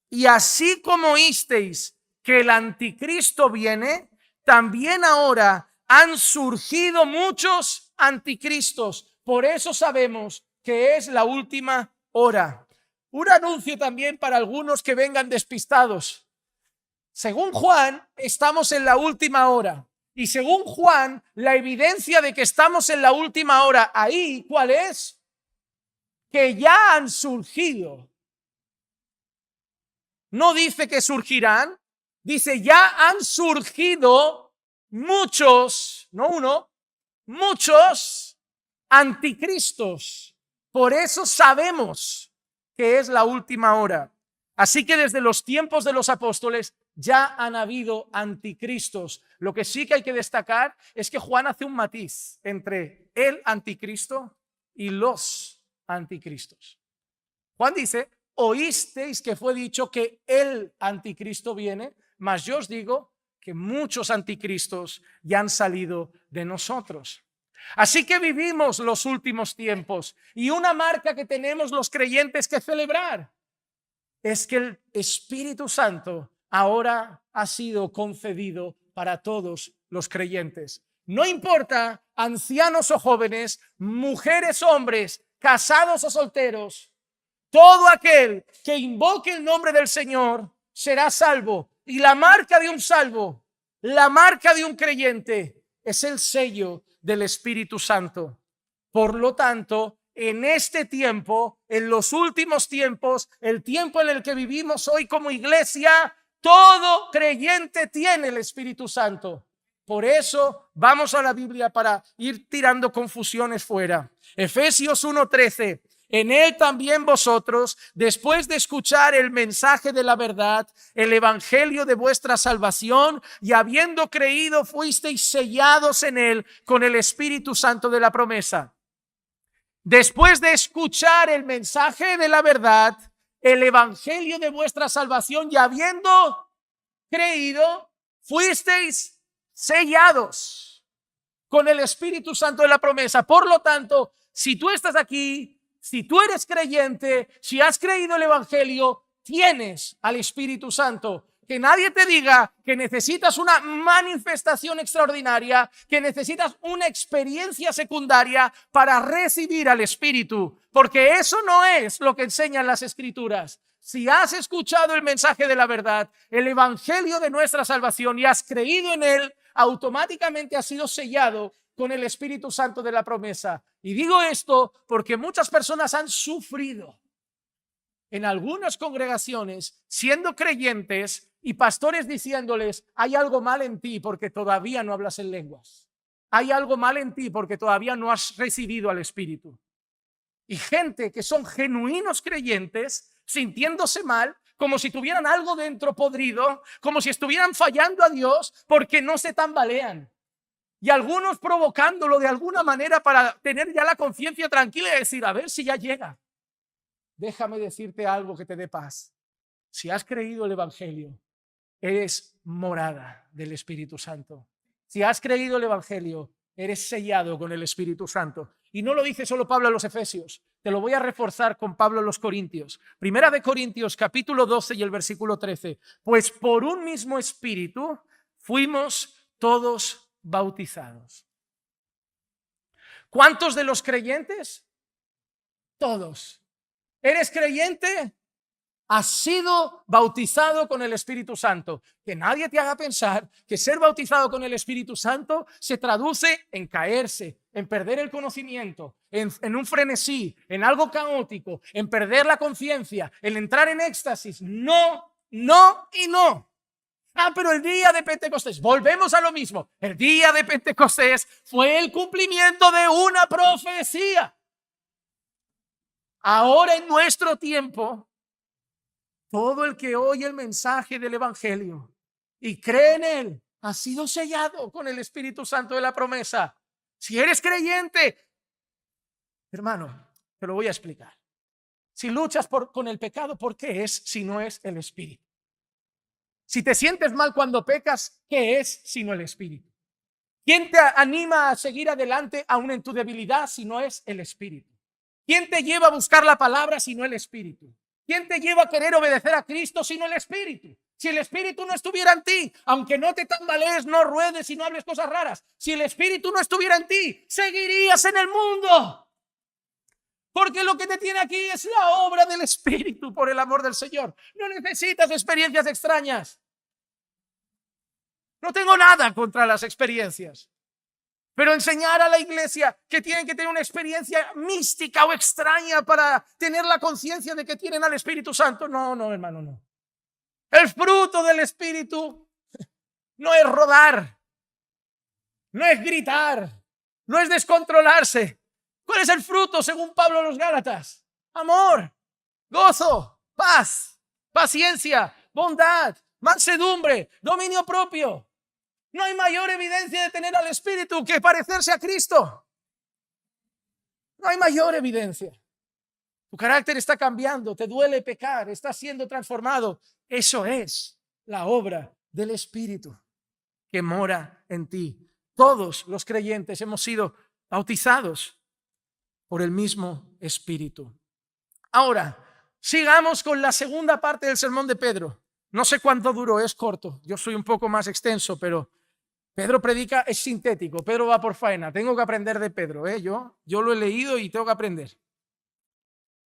Y así como oísteis que el anticristo viene, también ahora han surgido muchos anticristos. Por eso sabemos que es la última hora. Un anuncio también para algunos que vengan despistados. Según Juan, estamos en la última hora. Y según Juan, la evidencia de que estamos en la última hora ahí, ¿cuál es? Que ya han surgido. No dice que surgirán, dice ya han surgido muchos, no uno, muchos anticristos. Por eso sabemos que es la última hora. Así que desde los tiempos de los apóstoles ya han habido anticristos. Lo que sí que hay que destacar es que Juan hace un matiz entre el anticristo y los anticristos. Juan dice: oísteis que fue dicho que el anticristo viene, mas yo os digo que muchos anticristos ya han salido de nosotros. Así que vivimos los últimos tiempos y una marca que tenemos los creyentes que celebrar es que el Espíritu Santo ahora ha sido concedido para todos los creyentes. No importa ancianos o jóvenes, mujeres o hombres, casados o solteros, todo aquel que invoque el nombre del Señor será salvo. Y la marca de un salvo, la marca de un creyente, es el sello del Espíritu Santo. Por lo tanto, en este tiempo, en los últimos tiempos, el tiempo en el que vivimos hoy como iglesia, todo creyente tiene el Espíritu Santo. Por eso vamos a la Biblia para ir tirando confusiones fuera. Efesios 1:13. En él también vosotros, después de escuchar el mensaje de la verdad, el evangelio de vuestra salvación, y habiendo creído, fuisteis sellados en él con el Espíritu Santo de la promesa. Después de escuchar el mensaje de la verdad, el evangelio de vuestra salvación, y habiendo creído, fuisteis sellados con el Espíritu Santo de la promesa. Por lo tanto, si tú estás aquí, si tú eres creyente, si has creído el evangelio, tienes al Espíritu Santo. Que nadie te diga que necesitas una manifestación extraordinaria, que necesitas una experiencia secundaria para recibir al Espíritu, porque eso no es lo que enseñan las Escrituras. Si has escuchado el mensaje de la verdad, el evangelio de nuestra salvación, y has creído en él, automáticamente has sido sellado con el Espíritu Santo de la promesa. Y digo esto porque muchas personas han sufrido en algunas congregaciones siendo creyentes y pastores diciéndoles: hay algo mal en ti porque todavía no hablas en lenguas. Hay algo mal en ti porque todavía no has recibido al Espíritu. Y gente que son genuinos creyentes sintiéndose mal, como si tuvieran algo dentro podrido, como si estuvieran fallando a Dios porque no se tambalean. Y algunos provocándolo de alguna manera para tener ya la conciencia tranquila y decir: a ver si ya llega. Déjame decirte algo que te dé paz. Si has creído el evangelio, eres morada del Espíritu Santo. Si has creído el evangelio, eres sellado con el Espíritu Santo. Y no lo dice solo Pablo a los Efesios, te lo voy a reforzar con Pablo a los Corintios. Primera de Corintios, capítulo 12 y el versículo 13. Pues por un mismo Espíritu fuimos todos bautizados. ¿Cuántos de los creyentes? Todos. ¿Eres creyente? Has sido bautizado con el Espíritu Santo. Que nadie te haga pensar que ser bautizado con el Espíritu Santo se traduce en caerse, en perder el conocimiento, en un frenesí, en algo caótico, en perder la conciencia, en entrar en éxtasis. No, no y no. Pero el día de Pentecostés, volvemos a lo mismo. El día de Pentecostés fue el cumplimiento de una profecía. Ahora en nuestro tiempo, todo el que oye el mensaje del evangelio y cree en él ha sido sellado con el Espíritu Santo de la promesa. Si eres creyente, hermano, te lo voy a explicar. Si luchas con el pecado, ¿por qué es si no es el Espíritu? Si te sientes mal cuando pecas, ¿qué es sino el Espíritu? ¿Quién te anima a seguir adelante aún en tu debilidad si no es el Espíritu? ¿Quién te lleva a buscar la palabra si no el Espíritu? ¿Quién te lleva a querer obedecer a Cristo sino el Espíritu? Si el Espíritu no estuviera en ti, aunque no te tambalees, no ruedes y no hables cosas raras, si el Espíritu no estuviera en ti, seguirías en el mundo. Porque lo que te tiene aquí es la obra del Espíritu, por el amor del Señor. No necesitas experiencias extrañas. No tengo nada contra las experiencias. Pero enseñar a la iglesia que tienen que tener una experiencia mística o extraña para tener la conciencia de que tienen al Espíritu Santo. No, no, hermano, no. El fruto del Espíritu no es rodar, no es gritar, no es descontrolarse. ¿Cuál es el fruto según Pablo a los Gálatas? Amor, gozo, paz, paciencia, bondad, mansedumbre, dominio propio. No hay mayor evidencia de tener al Espíritu que parecerse a Cristo. No hay mayor evidencia. Tu carácter está cambiando, te duele pecar, estás siendo transformado. Eso es la obra del Espíritu que mora en ti. Todos los creyentes hemos sido bautizados por el mismo Espíritu. Ahora, sigamos con la segunda parte del sermón de Pedro. No sé cuánto duró, es corto. Yo soy un poco más extenso, pero Pedro predica, es sintético. Pedro va por faena. Tengo que aprender de Pedro. Yo lo he leído y tengo que aprender.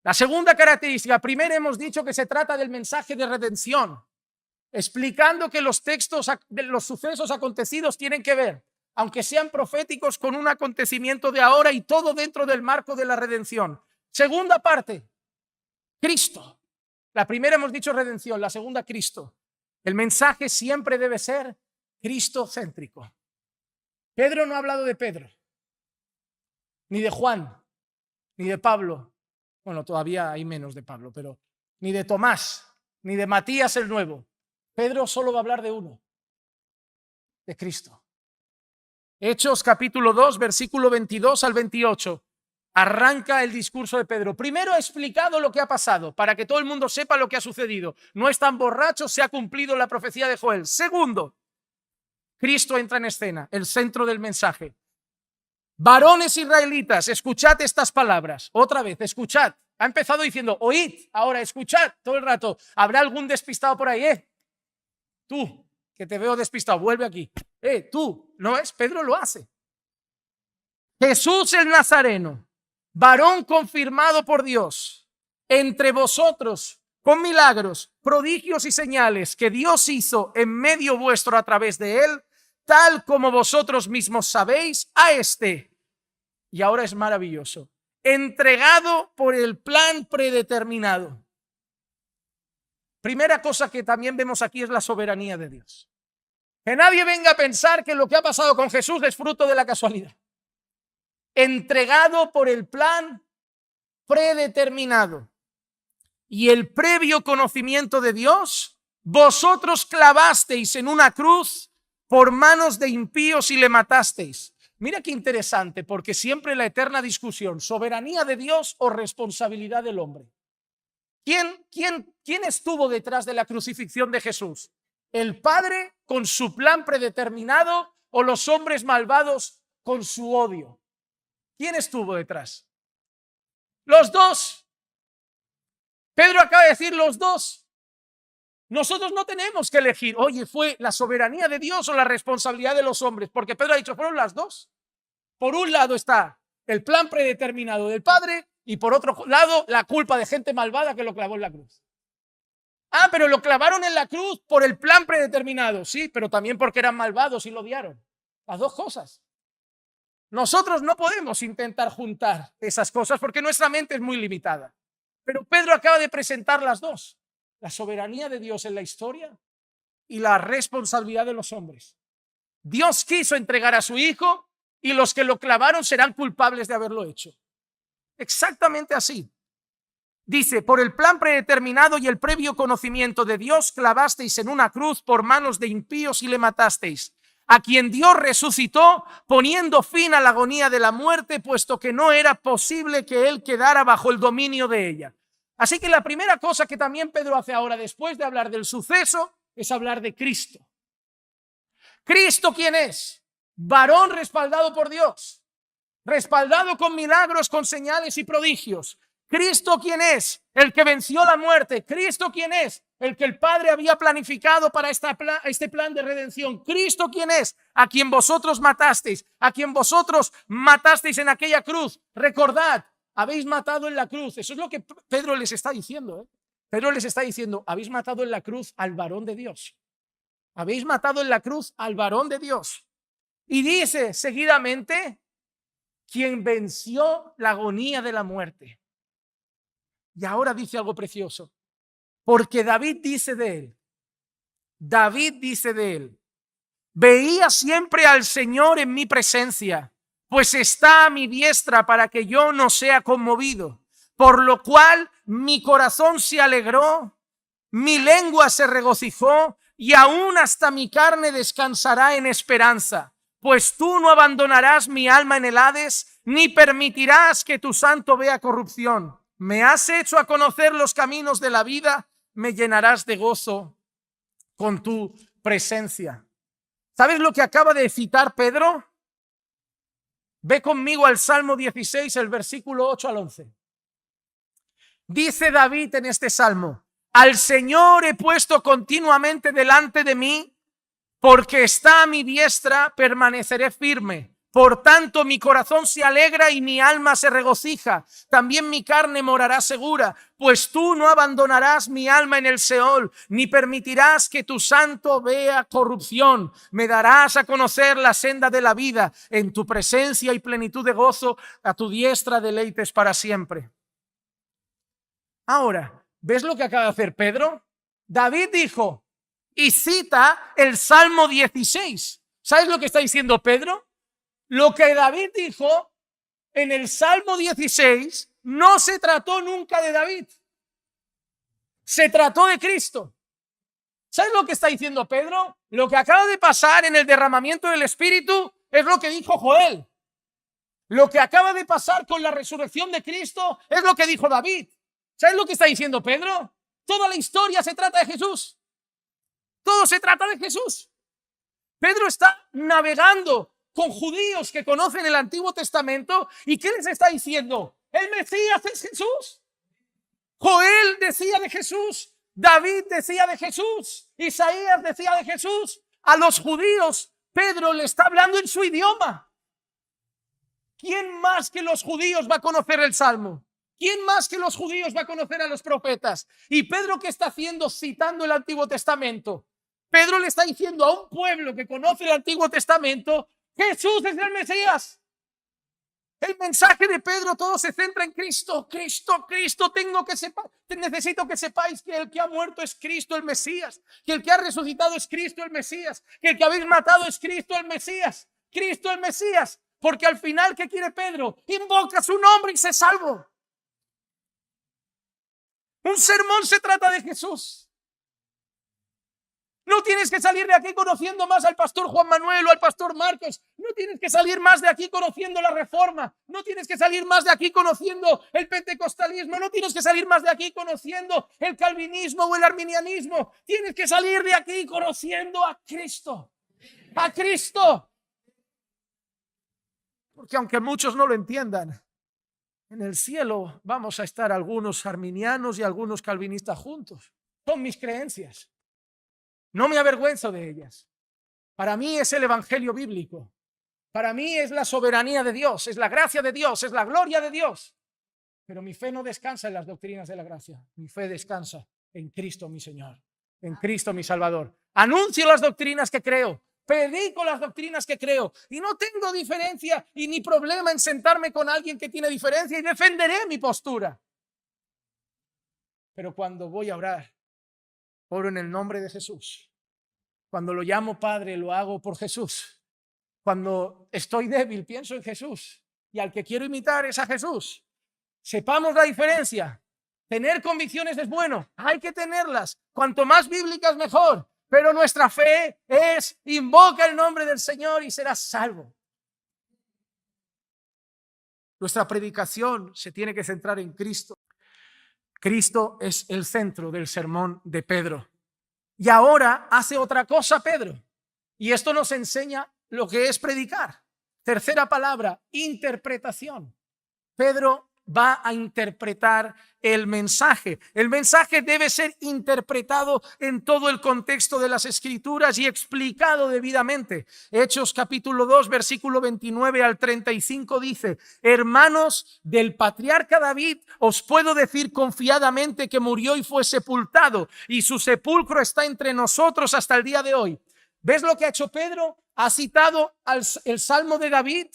La segunda característica, primero hemos dicho que se trata del mensaje de redención, explicando que los textos de los sucesos acontecidos tienen que ver, aunque sean proféticos, con un acontecimiento de ahora y todo dentro del marco de la redención. Segunda parte, Cristo. La primera hemos dicho redención, la segunda Cristo. El mensaje siempre debe ser cristocéntrico. Pedro no ha hablado de Pedro, ni de Juan, ni de Pablo. Bueno, todavía hay menos de Pablo, pero ni de Tomás, ni de Matías el Nuevo. Pedro solo va a hablar de uno, de Cristo. Hechos capítulo 2, versículo 22 al 28. Arranca el discurso de Pedro. Primero ha explicado lo que ha pasado, para que todo el mundo sepa lo que ha sucedido. No están borrachos, se ha cumplido la profecía de Joel. Segundo, Cristo entra en escena, el centro del mensaje. Varones israelitas, escuchad estas palabras. Otra vez, escuchad. Ha empezado diciendo, oíd, ahora escuchad todo el rato. ¿Habrá algún despistado por ahí? Tú, que te veo despistado, vuelve aquí. Tú, ¿no es? Pedro lo hace. Jesús el Nazareno, varón confirmado por Dios, entre vosotros, con milagros, prodigios y señales que Dios hizo en medio vuestro a través de él, tal como vosotros mismos sabéis, a este, y ahora es maravilloso, entregado por el plan predeterminado. Primera cosa que también vemos aquí es la soberanía de Dios. Que nadie venga a pensar que lo que ha pasado con Jesús es fruto de la casualidad. Entregado por el plan predeterminado y el previo conocimiento de Dios, vosotros clavasteis en una cruz por manos de impíos y le matasteis. Mira qué interesante, porque siempre la eterna discusión, soberanía de Dios o responsabilidad del hombre. ¿Quién estuvo detrás de la crucifixión de Jesús? ¿El Padre con su plan predeterminado o los hombres malvados con su odio? ¿Quién estuvo detrás? Los dos. Pedro acaba de decir los dos. Nosotros no tenemos que elegir, oye, ¿fue la soberanía de Dios o la responsabilidad de los hombres? Porque Pedro ha dicho, fueron las dos. Por un lado está el plan predeterminado del Padre y por otro lado la culpa de gente malvada que lo clavó en la cruz. Pero lo clavaron en la cruz por el plan predeterminado, sí, pero también porque eran malvados y lo odiaron. Las dos cosas. Nosotros no podemos intentar juntar esas cosas porque nuestra mente es muy limitada. Pero Pedro acaba de presentar las dos. La soberanía de Dios en la historia y la responsabilidad de los hombres. Dios quiso entregar a su Hijo y los que lo clavaron serán culpables de haberlo hecho. Exactamente así. Dice, por el plan predeterminado y el previo conocimiento de Dios clavasteis en una cruz por manos de impíos y le matasteis, a quien Dios resucitó poniendo fin a la agonía de la muerte, puesto que no era posible que él quedara bajo el dominio de ella. Así que la primera cosa que también Pedro hace ahora, después de hablar del suceso, es hablar de Cristo. ¿Cristo quién es? Varón respaldado por Dios, respaldado con milagros, con señales y prodigios, ¿Cristo quién es? El que venció la muerte. ¿Cristo quién es? El que el Padre había planificado para este plan de redención. ¿Cristo quién es? A quien vosotros matasteis, a quien vosotros matasteis en aquella cruz. Recordad, habéis matado en la cruz. Eso es lo que Pedro les está diciendo, ¿eh? Pedro les está diciendo, habéis matado en la cruz al varón de Dios. Habéis matado en la cruz al varón de Dios. Y dice seguidamente, quien venció la agonía de la muerte. Y ahora dice algo precioso, porque David dice de él, veía siempre al Señor en mi presencia, pues está a mi diestra para que yo no sea conmovido, por lo cual mi corazón se alegró, mi lengua se regocijó, y aún hasta mi carne descansará en esperanza, pues tú no abandonarás mi alma en el Hades, ni permitirás que tu santo vea corrupción. Me has hecho a conocer los caminos de la vida, me llenarás de gozo con tu presencia. ¿Sabes lo que acaba de citar Pedro? Ve conmigo al Salmo 16, el versículo 8 al 11. Dice David en este salmo, al Señor he puesto continuamente delante de mí, porque está a mi diestra, permaneceré firme. Por tanto, mi corazón se alegra y mi alma se regocija. También mi carne morará segura, pues tú no abandonarás mi alma en el Seol, ni permitirás que tu santo vea corrupción. Me darás a conocer la senda de la vida. En tu presencia y plenitud de gozo, a tu diestra deleites para siempre. Ahora, ¿ves lo que acaba de hacer Pedro? David dijo, y cita el Salmo 16. ¿Sabes lo que está diciendo Pedro? Lo que David dijo en el Salmo 16 no se trató nunca de David. Se trató de Cristo. ¿Sabes lo que está diciendo Pedro? Lo que acaba de pasar en el derramamiento del Espíritu es lo que dijo Joel. Lo que acaba de pasar con la resurrección de Cristo es lo que dijo David. ¿Sabes lo que está diciendo Pedro? Toda la historia se trata de Jesús. Todo se trata de Jesús. Pedro está navegando con judíos que conocen el Antiguo Testamento. ¿Y qué les está diciendo? El Mesías es Jesús. Joel decía de Jesús. David decía de Jesús. Isaías decía de Jesús. A los judíos, Pedro le está hablando en su idioma. ¿Quién más que los judíos va a conocer el Salmo? ¿Quién más que los judíos va a conocer a los profetas? Y Pedro, ¿qué está haciendo citando el Antiguo Testamento? Pedro le está diciendo a un pueblo que conoce el Antiguo Testamento, Jesús es el Mesías. El mensaje de Pedro todo se centra en Cristo. Cristo, Cristo, necesito que sepáis que el que ha muerto es Cristo el Mesías, que el que ha resucitado es Cristo el Mesías, que el que habéis matado es Cristo el Mesías, Cristo el Mesías. Porque al final, ¿qué quiere Pedro? Invoca su nombre y se salvo. Un sermón se trata de Jesús. No tienes que salir de aquí conociendo más al pastor Juan Manuel o al pastor Marcos. No tienes que salir más de aquí conociendo la Reforma. No tienes que salir más de aquí conociendo el pentecostalismo. No tienes que salir más de aquí conociendo el calvinismo o el arminianismo. Tienes que salir de aquí conociendo a Cristo. A Cristo. Porque aunque muchos no lo entiendan, en el cielo vamos a estar algunos arminianos y algunos calvinistas juntos. Son mis creencias. No me avergüenzo de ellas. Para mí es el evangelio bíblico. Para mí es la soberanía de Dios, es la gracia de Dios, es la gloria de Dios. Pero mi fe no descansa en las doctrinas de la gracia. Mi fe descansa en Cristo mi Señor, en Cristo mi Salvador. Anuncio las doctrinas que creo, predico las doctrinas que creo y no tengo diferencia y ni problema en sentarme con alguien que tiene diferencia y defenderé mi postura. Pero cuando voy a orar, oro en el nombre de Jesús. Cuando lo llamo Padre, lo hago por Jesús. Cuando estoy débil, pienso en Jesús. Y al que quiero imitar es a Jesús. Sepamos la diferencia. Tener convicciones es bueno. Hay que tenerlas. Cuanto más bíblicas, mejor. Pero nuestra fe es, invoca el nombre del Señor y serás salvo. Nuestra predicación se tiene que centrar en Cristo. Cristo es el centro del sermón de Pedro. Y ahora hace otra cosa Pedro. Y esto nos enseña lo que es predicar. Tercera palabra, interpretación. Pedro va a interpretar el mensaje. El mensaje debe ser interpretado en todo el contexto de las Escrituras y explicado debidamente. Hechos capítulo 2, versículo 29 al 35 dice: hermanos, del patriarca David os puedo decir confiadamente que murió y fue sepultado, y su sepulcro está entre nosotros hasta el día de hoy. ¿Ves lo que ha hecho Pedro? Ha citado el Salmo de David.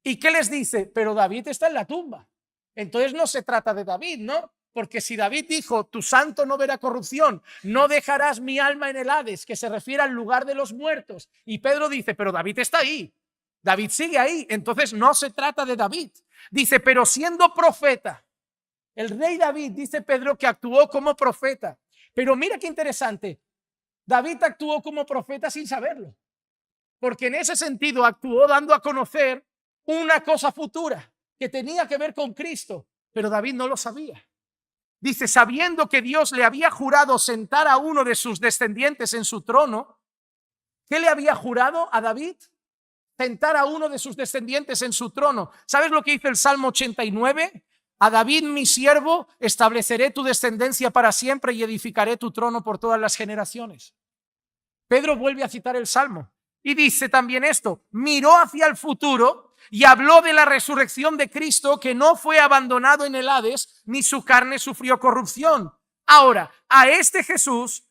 ¿Y qué les dice? Pero David está en la tumba. Entonces no se trata de David, ¿no? Porque si David dijo, tu santo no verá corrupción, no dejarás mi alma en el Hades, que se refiere al lugar de los muertos. Y Pedro dice, pero David está ahí. David sigue ahí. Entonces no se trata de David. Dice, pero siendo profeta, el rey David, dice Pedro, que actuó como profeta. Pero mira qué interesante. David actuó como profeta sin saberlo. Porque en ese sentido actuó dando a conocer una cosa futura que tenía que ver con Cristo, pero David no lo sabía. Dice, sabiendo que Dios le había jurado sentar a uno de sus descendientes en su trono. ¿Qué le había jurado a David? Sentar a uno de sus descendientes en su trono. ¿Sabes lo que dice el Salmo 89? A David, mi siervo, estableceré tu descendencia para siempre y edificaré tu trono por todas las generaciones. Pedro vuelve a citar el Salmo y dice también esto: miró hacia el futuro y habló de la resurrección de Cristo, que no fue abandonado en el Hades, ni su carne sufrió corrupción. Ahora, a este Jesús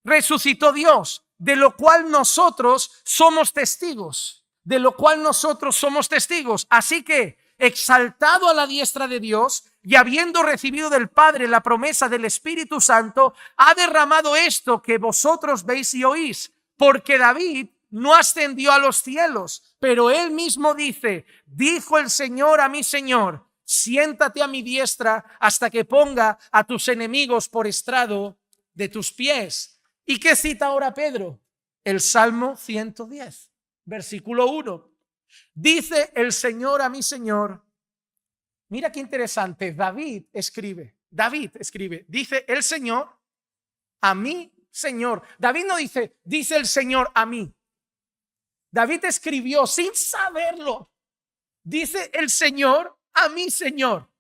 resucitó Dios, de lo cual nosotros somos testigos. De lo cual nosotros somos testigos. Así que, exaltado a la diestra de Dios y habiendo recibido del Padre la promesa del Espíritu Santo, ha derramado esto que vosotros veis y oís. Porque David no ascendió a los cielos, pero él mismo dice: dijo el Señor a mi Señor, siéntate a mi diestra hasta que ponga a tus enemigos por estrado de tus pies. ¿Y qué cita ahora Pedro? El Salmo 110, versículo 1. Dice el Señor a mi Señor. Mira qué interesante. David escribe, dice el Señor a mi Señor. David no dice, dice el Señor a mí. David escribió sin saberlo. Dice el Señor a mi Señor.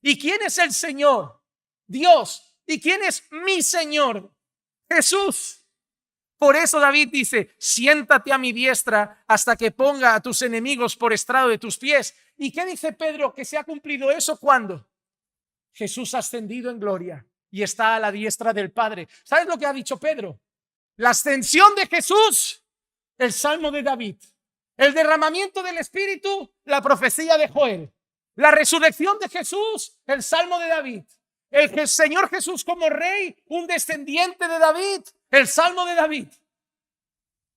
¿Y quién es el Señor? Dios. ¿Y quién es mi Señor? Jesús. Por eso David dice, siéntate a mi diestra hasta que ponga a tus enemigos por estrado de tus pies. ¿Y qué dice Pedro? Que se ha cumplido eso cuando Jesús ha ascendido en gloria y está a la diestra del Padre. ¿Sabes lo que ha dicho Pedro? La ascensión de Jesús, el Salmo de David. El derramamiento del Espíritu, la profecía de Joel. La resurrección de Jesús, el Salmo de David. El Señor Jesús como rey, un descendiente de David, el Salmo de David.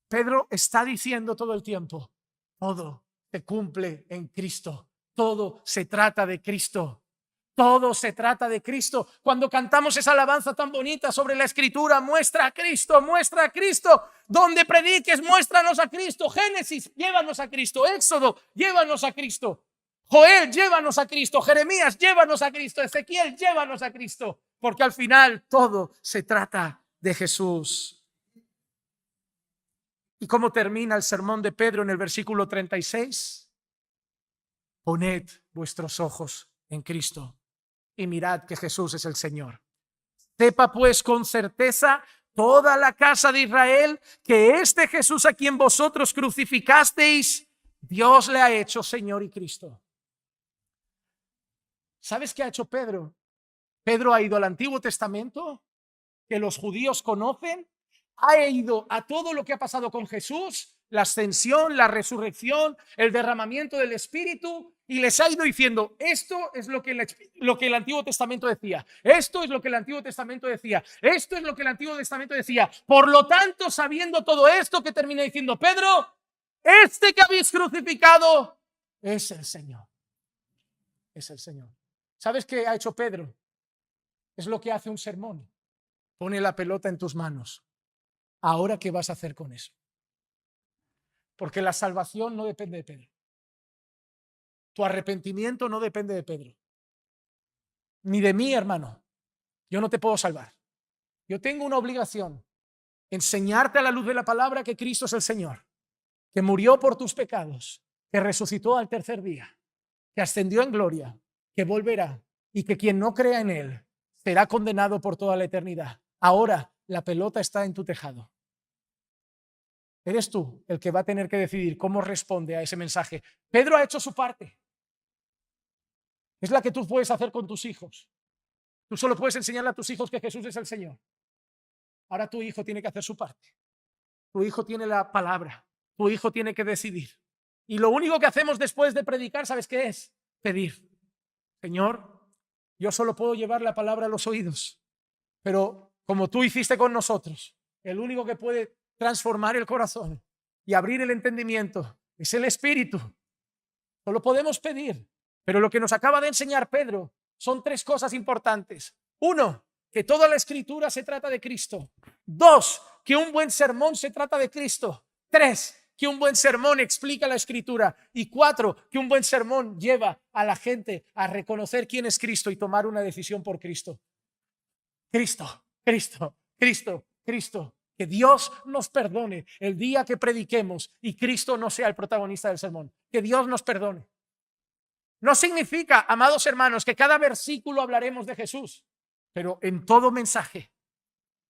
Pedro está diciendo todo el tiempo, todo se cumple en Cristo. Todo se trata de Cristo. Todo se trata de Cristo. Cuando cantamos esa alabanza tan bonita sobre la Escritura, muestra a Cristo, muestra a Cristo. Donde prediques, muéstranos a Cristo. Génesis, llévanos a Cristo. Éxodo, llévanos a Cristo. Joel, llévanos a Cristo. Jeremías, llévanos a Cristo. Ezequiel, llévanos a Cristo. Porque al final todo se trata de Jesús. ¿Y cómo termina el sermón de Pedro en el versículo 36? Poned vuestros ojos en Cristo y mirad que Jesús es el Señor. Sepa pues con certeza toda la casa de Israel que este Jesús a quien vosotros crucificasteis, Dios le ha hecho Señor y Cristo. ¿Sabes qué ha hecho Pedro? Pedro ha ido al Antiguo Testamento, que los judíos conocen, ha ido a todo lo que ha pasado con Jesús, la ascensión, la resurrección, el derramamiento del Espíritu, y les ha ido diciendo, esto es lo que el Antiguo Testamento decía, esto es lo que el Antiguo Testamento decía, esto es lo que el Antiguo Testamento decía. Por lo tanto, sabiendo todo esto, que termina diciendo Pedro, este que habéis crucificado es el Señor. Es el Señor. ¿Sabes qué ha hecho Pedro? Es lo que hace un sermón. Pone la pelota en tus manos. ¿Ahora qué vas a hacer con eso? Porque la salvación no depende de Pedro. Tu arrepentimiento no depende de Pedro. Ni de mí, hermano. Yo no te puedo salvar. Yo tengo una obligación. Enseñarte a la luz de la palabra que Cristo es el Señor. Que murió por tus pecados. Que resucitó al tercer día. Que ascendió en gloria. que volverá y que quien no crea en él será condenado por toda la eternidad. Ahora la pelota está en tu tejado. Eres tú el que va a tener que decidir cómo responde a ese mensaje. Pedro ha hecho su parte. Es la que tú puedes hacer con tus hijos. Tú solo puedes enseñarle a tus hijos que Jesús es el Señor. Ahora tu hijo tiene que hacer su parte. Tu hijo tiene la palabra. Tu hijo tiene que decidir. Y lo único que hacemos después de predicar, ¿sabes qué es? Pedir. Señor, yo solo puedo llevar la palabra a los oídos. Pero como tú hiciste con nosotros, el único que puede transformar el corazón y abrir el entendimiento es el Espíritu. Solo podemos pedir. Pero lo que nos acaba de enseñar Pedro son tres cosas importantes. Uno, que toda la Escritura se trata de Cristo. Dos, que un buen sermón se trata de Cristo. Tres, que un buen sermón explica la Escritura. Y cuatro, que un buen sermón lleva a la gente a reconocer quién es Cristo y tomar una decisión por Cristo. Cristo, Cristo, Cristo, Cristo. Que Dios nos perdone el día que prediquemos y Cristo no sea el protagonista del sermón. Que Dios nos perdone. No significa, amados hermanos, que cada versículo hablaremos de Jesús, pero en todo mensaje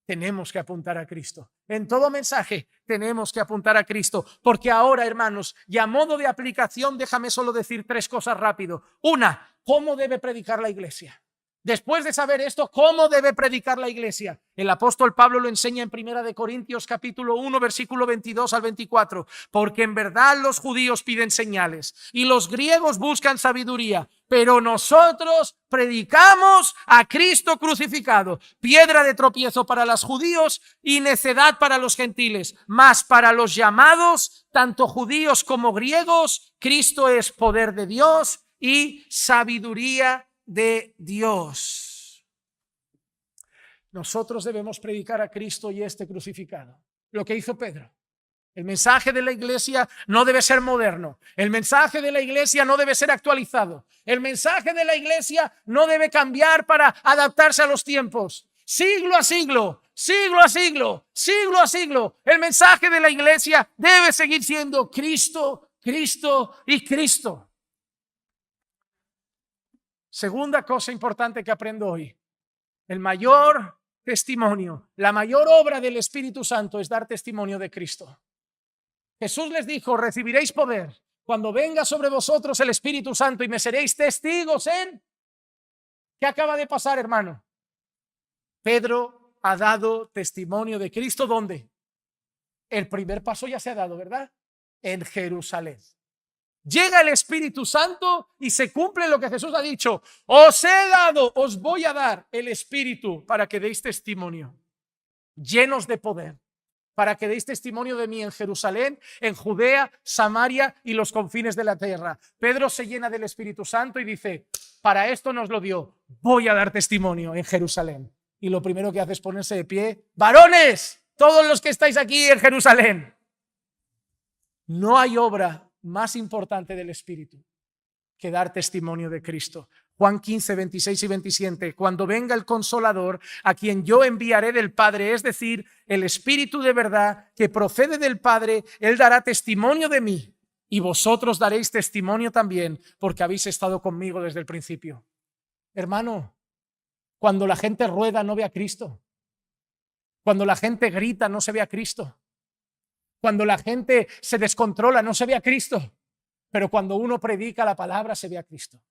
tenemos que apuntar a Cristo. En todo mensaje tenemos que apuntar a Cristo, porque ahora, hermanos, y a modo de aplicación, déjame solo decir tres cosas rápido. Una, ¿cómo debe predicar la iglesia? Después de saber esto, ¿cómo debe predicar la iglesia? El apóstol Pablo lo enseña en 1 Corintios capítulo 1, versículo 22 al 24. Porque en verdad los judíos piden señales y los griegos buscan sabiduría, pero nosotros predicamos a Cristo crucificado, piedra de tropiezo para los judíos y necedad para los gentiles. Mas para los llamados, tanto judíos como griegos, Cristo es poder de Dios y sabiduría de Dios. Nosotros debemos predicar a Cristo y este crucificado. Lo que hizo Pedro. El mensaje de la iglesia no debe ser moderno. El mensaje de la iglesia no debe ser actualizado. El mensaje de la iglesia no debe cambiar para adaptarse a los tiempos. Siglo a siglo, siglo a siglo, siglo a siglo. El mensaje de la iglesia debe seguir siendo Cristo, Cristo y Cristo. Segunda cosa importante que aprendo hoy. El mayor testimonio, la mayor obra del Espíritu Santo es dar testimonio de Cristo. Jesús les dijo, recibiréis poder cuando venga sobre vosotros el Espíritu Santo y me seréis testigos en... ¿Qué acaba de pasar, hermano? Pedro ha dado testimonio de Cristo. ¿Dónde? El primer paso ya se ha dado, ¿verdad? En Jerusalén. Llega el Espíritu Santo y se cumple lo que Jesús ha dicho. Os he dado, os voy a dar el Espíritu para que deis testimonio, llenos de poder, para que deis testimonio de mí en Jerusalén, en Judea, Samaria y los confines de la tierra. Pedro se llena del Espíritu Santo y dice, para esto nos lo dio, voy a dar testimonio en Jerusalén. Y lo primero que hace es ponerse de pie. Varones, todos los que estáis aquí en Jerusalén. No hay obra más importante del Espíritu que dar testimonio de Cristo. Juan 15, 26 y 27. Cuando venga el Consolador, a quien yo enviaré del Padre, es decir, el Espíritu de verdad que procede del Padre, Él dará testimonio de mí y vosotros daréis testimonio también porque habéis estado conmigo desde el principio. Hermano, cuando la gente rueda no ve a Cristo. Cuando la gente grita no se ve a Cristo. Cuando la gente se descontrola no se ve a Cristo, pero cuando uno predica la palabra se ve a Cristo.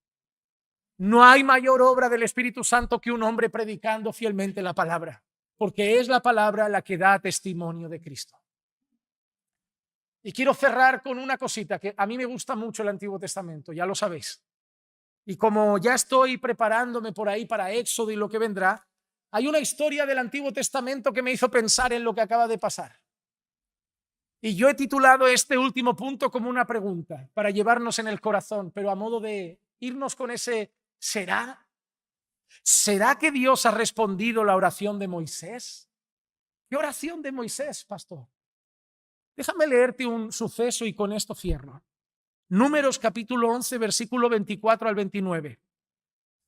No hay mayor obra del Espíritu Santo que un hombre predicando fielmente la palabra, porque es la palabra la que da testimonio de Cristo. Y quiero cerrar con una cosita que a mí me gusta mucho el Antiguo Testamento, ya lo sabéis. Y como ya estoy preparándome por ahí para Éxodo y lo que vendrá, hay una historia del Antiguo Testamento que me hizo pensar en lo que acaba de pasar. Y yo he titulado este último punto como una pregunta para llevarnos en el corazón, pero a modo de irnos con ese ¿será? ¿Será que Dios ha respondido la oración de Moisés? ¿Qué oración de Moisés, pastor? Déjame leerte un suceso y con esto cierro. Números capítulo 11, versículo 24 al 29.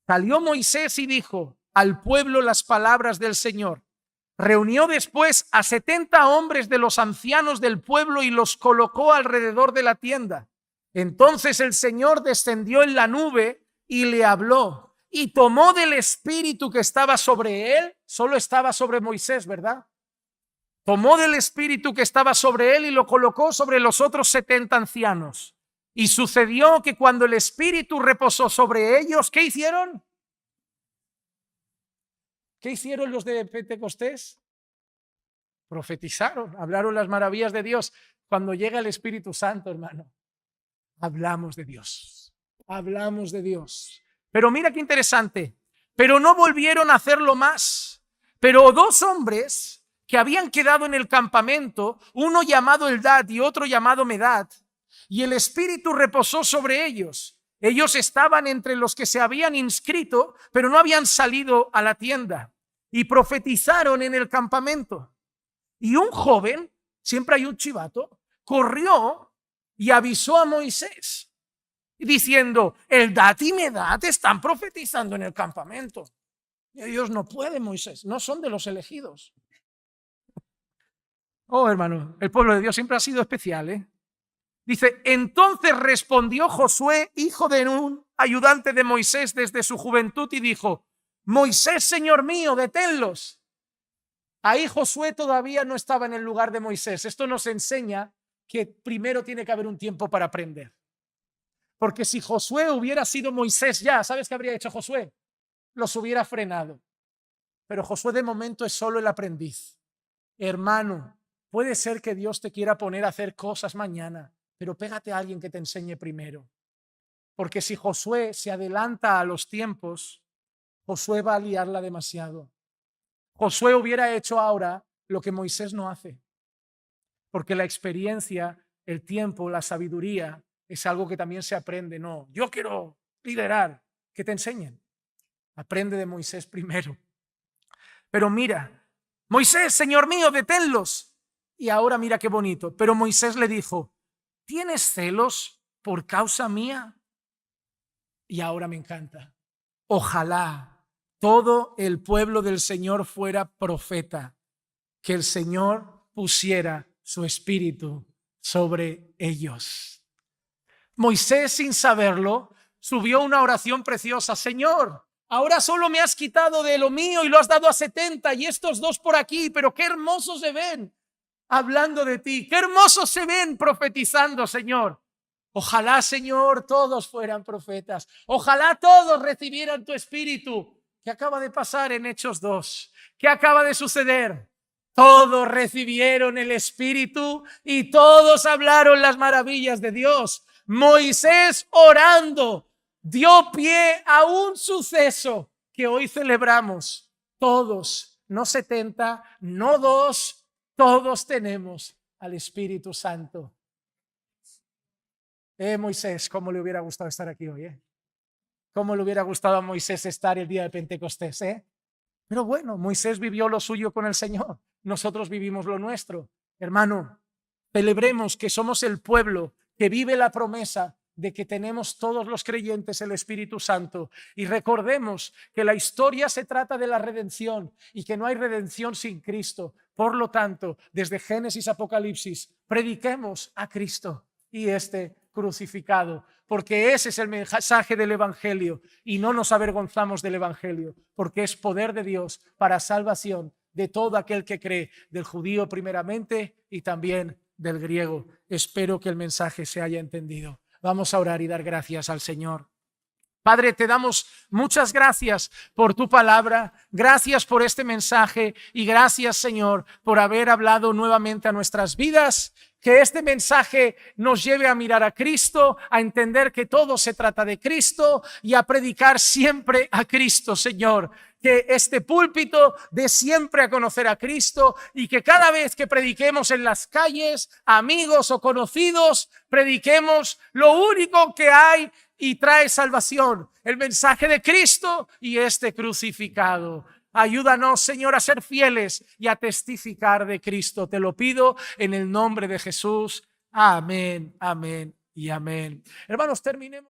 Salió Moisés y dijo al pueblo las palabras del Señor. Reunió después a 70 hombres de los ancianos del pueblo y los colocó alrededor de la tienda. Entonces el Señor descendió en la nube y le habló y tomó del espíritu que estaba sobre él. Solo estaba sobre Moisés, ¿verdad? Tomó del espíritu que estaba sobre él y lo colocó sobre los otros 70 ancianos. Y sucedió que cuando el espíritu reposó sobre ellos, ¿qué hicieron? ¿Qué hicieron los de Pentecostés? Profetizaron, hablaron las maravillas de Dios. Cuando llega el Espíritu Santo, hermano, hablamos de Dios. Hablamos de Dios. Pero mira qué interesante. Pero no volvieron a hacerlo más. Pero dos hombres que habían quedado en el campamento, uno llamado Eldad y otro llamado Medad, y el Espíritu reposó sobre ellos. Ellos estaban entre los que se habían inscrito, pero no habían salido a la tienda, y profetizaron en el campamento. Y un joven, siempre hay un chivato, corrió y avisó a Moisés, diciendo: Eldad y Medad están profetizando en el campamento. Y ellos: no pueden, Moisés, no son de los elegidos. Oh, hermano, el pueblo de Dios siempre ha sido especial, ¿eh? Dice: entonces respondió Josué, hijo de Nun, ayudante de Moisés desde su juventud, y dijo: Moisés, señor mío, deténlos. Ahí Josué todavía no estaba en el lugar de Moisés. Esto nos enseña que primero tiene que haber un tiempo para aprender. Porque si Josué hubiera sido Moisés ya, ¿sabes qué habría hecho Josué? Los hubiera frenado. Pero Josué de momento es solo el aprendiz. Hermano, puede ser que Dios te quiera poner a hacer cosas mañana, pero pégate a alguien que te enseñe primero. Porque si Josué se adelanta a los tiempos, Josué va a liarla demasiado. Josué hubiera hecho ahora lo que Moisés no hace. Porque la experiencia, el tiempo, la sabiduría es algo que también se aprende. No, yo quiero liderar, que te enseñen. Aprende de Moisés primero. Pero mira, Moisés, señor mío, deténlos. Y ahora mira qué bonito. Pero Moisés le dijo: ¿tienes celos por causa mía? Y ahora me encanta. Ojalá todo el pueblo del Señor fuera profeta, que el Señor pusiera su espíritu sobre ellos. Moisés, sin saberlo, subió una oración preciosa. Señor, ahora solo me has quitado de lo mío y lo has dado a 70 y estos dos por aquí, pero qué hermosos se ven hablando de ti, qué hermosos se ven profetizando, Señor. Ojalá, Señor, todos fueran profetas. Ojalá todos recibieran tu espíritu. ¿Qué acaba de pasar en Hechos 2? ¿Qué acaba de suceder? Todos recibieron el espíritu y todos hablaron las maravillas de Dios. Moisés, orando, dio pie a un suceso que hoy celebramos. Todos, no 70, no 2, todos tenemos al Espíritu Santo. Moisés, cómo le hubiera gustado estar aquí hoy, cómo le hubiera gustado a Moisés estar el día de Pentecostés, Pero bueno, Moisés vivió lo suyo con el Señor, nosotros vivimos lo nuestro. Hermano, celebremos que somos el pueblo que vive la promesa de que tenemos todos los creyentes el Espíritu Santo, y recordemos que la historia se trata de la redención y que no hay redención sin Cristo. Por lo tanto, desde Génesis a Apocalipsis, prediquemos a Cristo y crucificado, porque ese es el mensaje del Evangelio, y no nos avergonzamos del Evangelio, porque es poder de Dios para salvación de todo aquel que cree, del judío primeramente y también del griego. Espero que el mensaje se haya entendido. Vamos a orar y dar gracias al Señor. Padre, te damos muchas gracias por tu palabra, gracias por este mensaje y gracias, Señor, por haber hablado nuevamente a nuestras vidas. Que este mensaje nos lleve a mirar a Cristo, a entender que todo se trata de Cristo y a predicar siempre a Cristo, Señor. Que este púlpito dé siempre a conocer a Cristo y que cada vez que prediquemos en las calles, amigos o conocidos, prediquemos lo único que hay y trae salvación, el mensaje de Cristo y crucificado. Ayúdanos, Señor, a ser fieles y a testificar de Cristo. Te lo pido en el nombre de Jesús. Amén, amén y amén. Hermanos, terminemos.